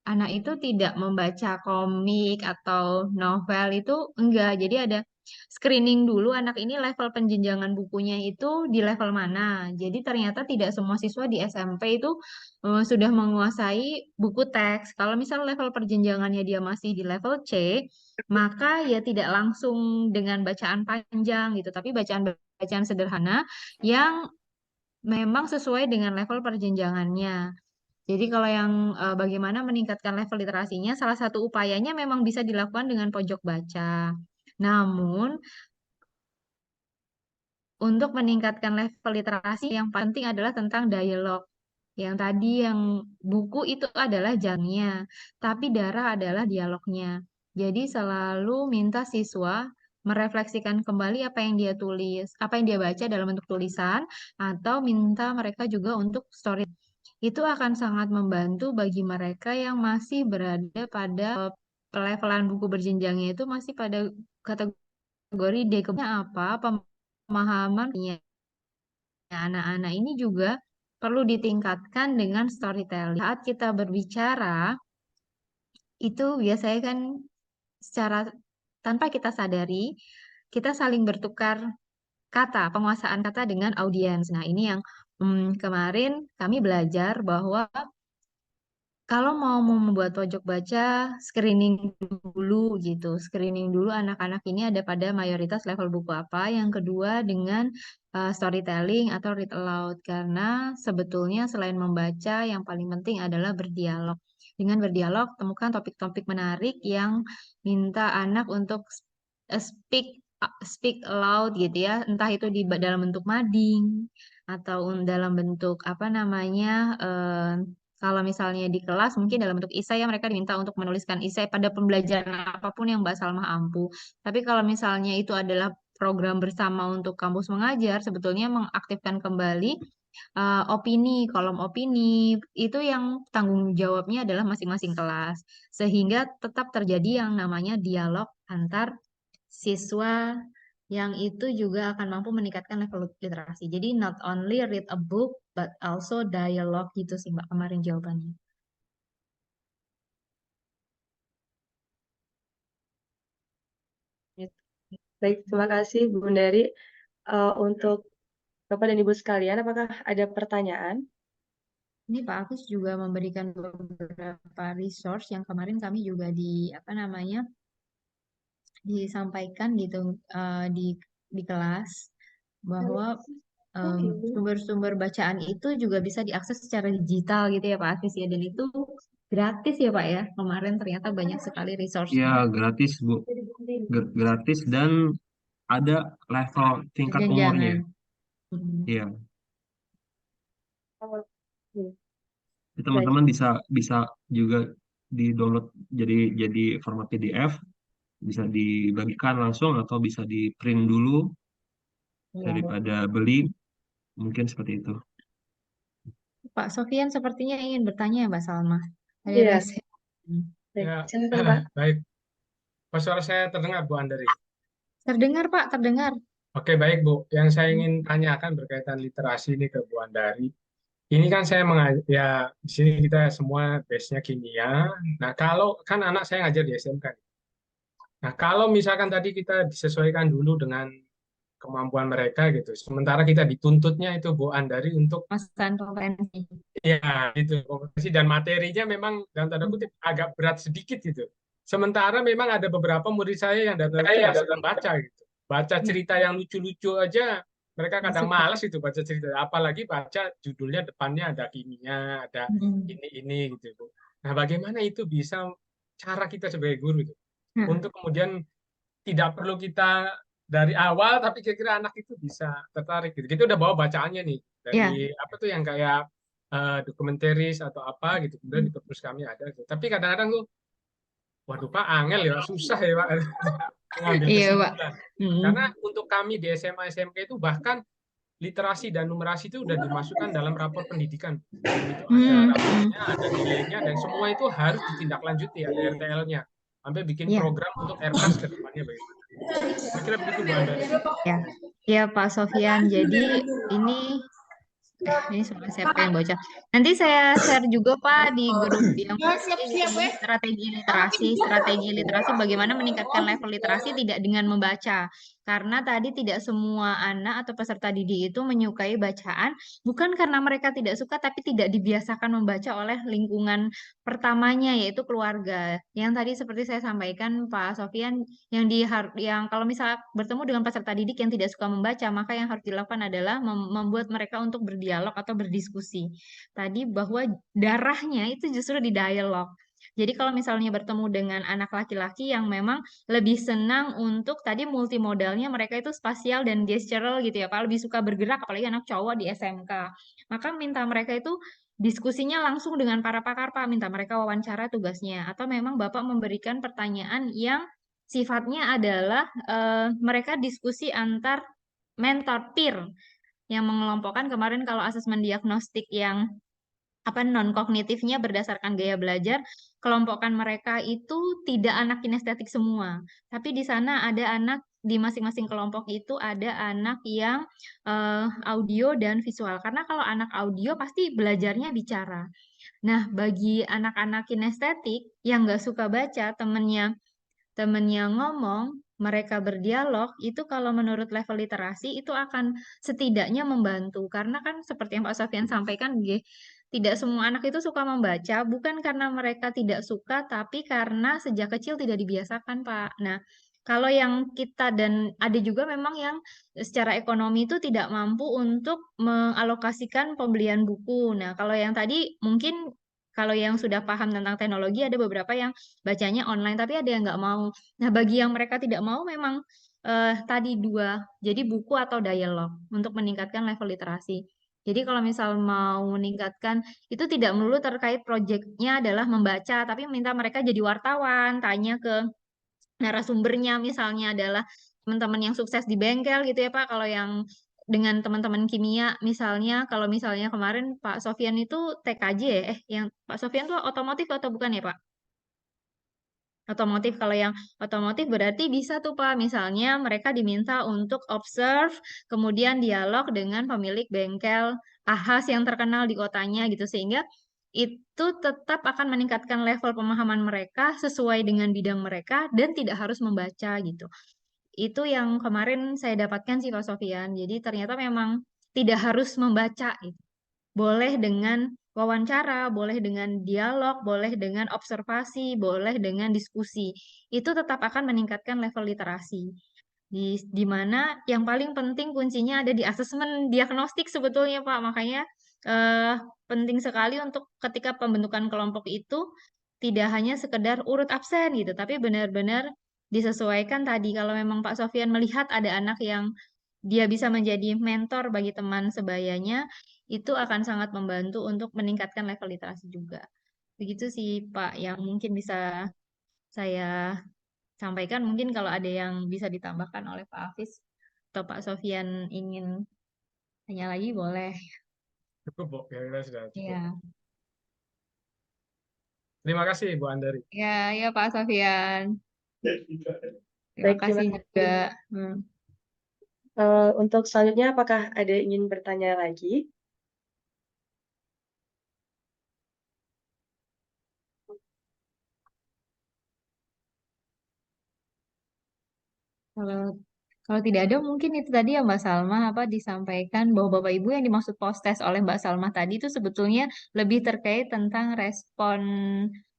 anak itu tidak membaca komik atau novel itu enggak. Jadi ada screening dulu anak ini level penjenjangan bukunya itu di level mana. Jadi ternyata tidak semua siswa di SMP itu sudah menguasai buku teks. Kalau misal level perjenjangannya dia masih di level C, maka ya tidak langsung dengan bacaan panjang gitu, tapi bacaan sederhana yang memang sesuai dengan level perjenjangannya. Jadi kalau yang bagaimana meningkatkan level literasinya, salah satu upayanya memang bisa dilakukan dengan pojok baca. Namun, untuk meningkatkan level literasi yang penting adalah tentang dialog. Yang tadi yang buku itu adalah jamnya, tapi darah adalah dialognya. Jadi selalu minta siswa merefleksikan kembali apa yang dia tulis, apa yang dia baca dalam bentuk tulisan, atau minta mereka juga untuk story. Itu akan sangat membantu bagi mereka yang masih berada pada pelevelan buku berjenjangnya itu masih pada kategori D. Kemudian apa? Pemahaman anak-anak ini juga perlu ditingkatkan dengan storytelling. Saat kita berbicara, itu biasanya kan secara tanpa kita sadari, kita saling bertukar kata, penguasaan kata dengan audiens. Nah, ini yang kemarin kami belajar bahwa kalau mau membuat pojok baca, screening dulu gitu. Screening dulu anak-anak ini ada pada mayoritas level buku apa. Yang kedua dengan storytelling atau read aloud. Karena sebetulnya selain membaca, yang paling penting adalah berdialog. Dengan berdialog, temukan topik-topik menarik yang minta anak untuk speak aloud gitu ya. Entah itu di dalam bentuk mading atau dalam bentuk apa namanya kalau misalnya di kelas mungkin dalam bentuk isai ya mereka diminta untuk menuliskan isai pada pembelajaran apapun yang Mbak Salma ampu. Tapi kalau misalnya itu adalah program bersama untuk kampus mengajar, sebetulnya mengaktifkan kembali kolom opini itu yang tanggung jawabnya adalah masing-masing kelas. Sehingga tetap terjadi yang namanya dialog antar siswa yang itu juga akan mampu meningkatkan level literasi. Jadi not only read a book, but also dialogue gitu sih Mbak kemarin jawabannya. Baik, terima kasih Bu Dari. Untuk Bapak dan Ibu sekalian, apakah ada pertanyaan? Ini Pak Agus juga memberikan beberapa resource yang kemarin kami juga apa namanya disampaikan gitu di kelas bahwa sumber-sumber bacaan itu juga bisa diakses secara digital gitu ya Pak Agus ya, dan itu gratis ya Pak ya. Kemarin ternyata banyak sekali resource-nya. Ya, gratis, Bu. Gratis dan ada level tingkat umurnya. Jangan. Iya. Hmm. Teman-teman bisa juga di-download jadi format PDF, bisa dibagikan langsung atau bisa di-print dulu daripada beli, mungkin seperti itu. Pak Sofian sepertinya ingin bertanya ya Mbak Salma. Ada Iya. rahasia. Baik, Ya, silakan Pak. baik. Pak, suara saya terdengar, Bu Andari. Terdengar Pak, terdengar. Oke, baik, Bu. Yang saya ingin tanyakan berkaitan literasi ini ke Bu Andari. Ini kan saya ya di sini kita semua base-nya kimia. Nah, kalau kan anak saya ngajar di SMK. Nah, kalau misalkan tadi kita disesuaikan dulu dengan kemampuan mereka gitu. Sementara kita dituntutnya itu Bu Andari untuk Masukan kompetensi. ya itu kompetensi dan materinya memang dalam tanda kutip agak berat sedikit gitu. Sementara memang ada beberapa murid saya yang datang nggak suka baca gitu. Baca cerita yang lucu-lucu aja mereka kadang malas itu baca cerita. Apalagi baca judulnya depannya ada kimia, ada ini gitu Bu. Nah, bagaimana itu bisa cara kita sebagai guru itu untuk kemudian tidak perlu kita dari awal tapi kira-kira anak itu bisa tertarik gitu. Kita udah bawa bacaannya nih dari apa tuh yang kayak dokumentaris atau apa gitu. Kemudian di perpus kami ada gitu. Tapi kadang-kadang tuh Waduh Pak, angel ya, susah ya Pak mengambil Iya, Pak. kesimpulan. Mm-mm. Karena untuk kami di SMA SMK itu bahkan literasi dan numerasi itu udah dimasukkan dalam rapor pendidikan. Itu ada Mm-mm. rapornya, ada nilainya, dan semua itu harus ditindaklanjuti, ada RTL-nya. Sampai bikin Iya. program untuk RKAS ke depannya bagaimana. Kira-kira begitu Bu Andari. Ya, ya Pak Sofyan. Jadi ini soal siapa yang baca. Nanti saya share juga Pak di grup yang ini strategi literasi. Strategi literasi bagaimana meningkatkan level literasi tidak dengan membaca. Karena tadi tidak semua anak atau peserta didik itu menyukai bacaan, bukan karena mereka tidak suka, tapi tidak dibiasakan membaca oleh lingkungan pertamanya, yaitu keluarga. Yang tadi seperti saya sampaikan Pak Sofyan, yang kalau misal bertemu dengan peserta didik yang tidak suka membaca, maka yang harus dilakukan adalah membuat mereka untuk berdialog atau berdiskusi. Tadi bahwa darahnya itu justru di dialog. Jadi kalau misalnya bertemu dengan anak laki-laki yang memang lebih senang untuk tadi multimodalnya, mereka itu spasial dan gestural gitu ya Pak, lebih suka bergerak, apalagi anak cowok di SMK. Maka minta mereka itu diskusinya langsung dengan para pakar Pak, minta mereka wawancara tugasnya. Atau memang Bapak memberikan pertanyaan yang sifatnya adalah mereka diskusi antar mentor peer yang mengelompokkan kemarin kalau asesmen diagnostik yang non kognitifnya berdasarkan gaya belajar, kelompokan mereka itu tidak anak kinestetik semua, tapi di sana ada anak di masing-masing kelompok itu ada anak yang audio dan visual. Karena kalau anak audio pasti belajarnya bicara. Nah, bagi anak-anak kinestetik yang nggak suka baca, temennya ngomong, mereka berdialog, itu kalau menurut level literasi itu akan setidaknya membantu. Karena kan seperti yang Pak Sofyan sampaikan, tidak semua anak itu suka membaca, bukan karena mereka tidak suka, tapi karena sejak kecil tidak dibiasakan, Pak. Nah, kalau yang kita dan ada juga memang yang secara ekonomi itu tidak mampu untuk mengalokasikan pembelian buku. Nah, kalau yang tadi mungkin kalau yang sudah paham tentang teknologi ada beberapa yang bacanya online, tapi ada yang nggak mau. Nah, bagi yang mereka tidak mau memang tadi dua, jadi buku atau dialog untuk meningkatkan level literasi. Jadi kalau misal mau meningkatkan, itu tidak melulu terkait proyeknya adalah membaca, tapi minta mereka jadi wartawan, tanya ke narasumbernya, misalnya adalah teman-teman yang sukses di bengkel gitu ya Pak, kalau yang dengan teman-teman kimia misalnya, kalau misalnya kemarin Pak Sofyan itu TKJ ya, yang Pak Sofyan tuh otomotif atau bukan ya Pak? Otomotif, kalau yang otomotif berarti bisa tuh Pak, misalnya mereka diminta untuk observe, kemudian dialog dengan pemilik bengkel ahas yang terkenal di kotanya gitu, sehingga itu tetap akan meningkatkan level pemahaman mereka sesuai dengan bidang mereka dan tidak harus membaca gitu. Itu yang kemarin saya dapatkan sih Pak Sofian, jadi ternyata memang tidak harus membaca gitu. Boleh dengan wawancara, boleh dengan dialog, boleh dengan observasi, boleh dengan diskusi. Itu tetap akan meningkatkan level literasi. Di mana yang paling penting kuncinya ada di asesmen diagnostik sebetulnya Pak. Makanya penting sekali untuk ketika pembentukan kelompok itu tidak hanya sekedar urut absen gitu, tapi benar-benar disesuaikan tadi. Kalau memang Pak Sofyan melihat ada anak yang dia bisa menjadi mentor bagi teman sebayanya, itu akan sangat membantu untuk meningkatkan level literasi juga. Begitu sih Pak, yang mungkin bisa saya sampaikan. Mungkin kalau ada yang bisa ditambahkan oleh Pak Hafiz atau Pak Sofyan ingin tanya lagi, boleh. Cukup, Bu. Kira-kira sudah cukup. Ya, Terima kasih, Bu Andari. ya Pak Sofyan. Terima Baik, kasih terima juga. kasih. Untuk selanjutnya, apakah ada yang ingin bertanya lagi? Kalau kalau tidak ada, mungkin itu tadi ya Mbak Salma apa disampaikan bahwa Bapak Ibu yang dimaksud post-test oleh Mbak Salma tadi itu sebetulnya lebih terkait tentang respon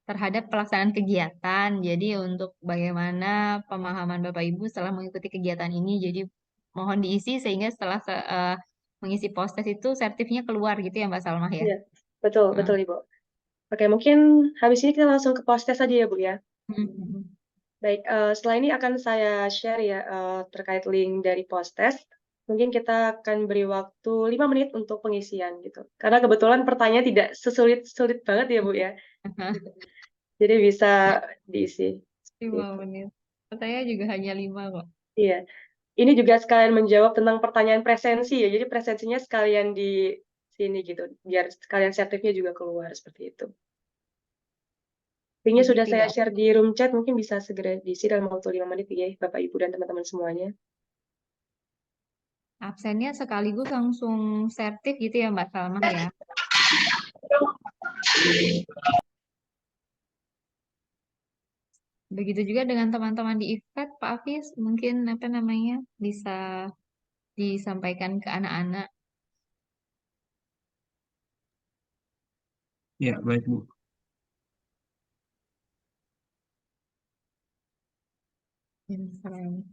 terhadap pelaksanaan kegiatan. Jadi untuk bagaimana pemahaman Bapak Ibu setelah mengikuti kegiatan ini. Jadi mohon diisi sehingga setelah mengisi post-test itu sertifnya keluar gitu ya Mbak Salma ya. Iya, betul, Hmm. betul Ibu. Oke, mungkin habis ini kita langsung ke post-test saja ya Bu ya. Hmm. Baik, setelah ini akan saya share ya terkait link dari post-test. Mungkin kita akan beri waktu 5 menit untuk pengisian gitu. Karena kebetulan pertanyaan tidak sesulit-sulit banget ya Bu ya. Jadi bisa diisi. 5 Gitu. menit. Saya juga hanya 5 kok. Iya. Ini juga sekalian menjawab tentang pertanyaan presensi ya. Jadi presensinya sekalian di sini gitu. Biar sekalian sertifnya juga keluar seperti itu. Linknya Jadi sudah saya tidak share di room chat, mungkin bisa segera diisi dalam waktu 5 menit ya, Bapak Ibu dan teman-teman semuanya. absennya sekaligus langsung sertif gitu ya Mbak Salma ya. Begitu juga dengan teman-teman di IFET, Pak Hafiz, mungkin apa namanya bisa disampaikan ke anak-anak. Ya, baik Bu. Instagram.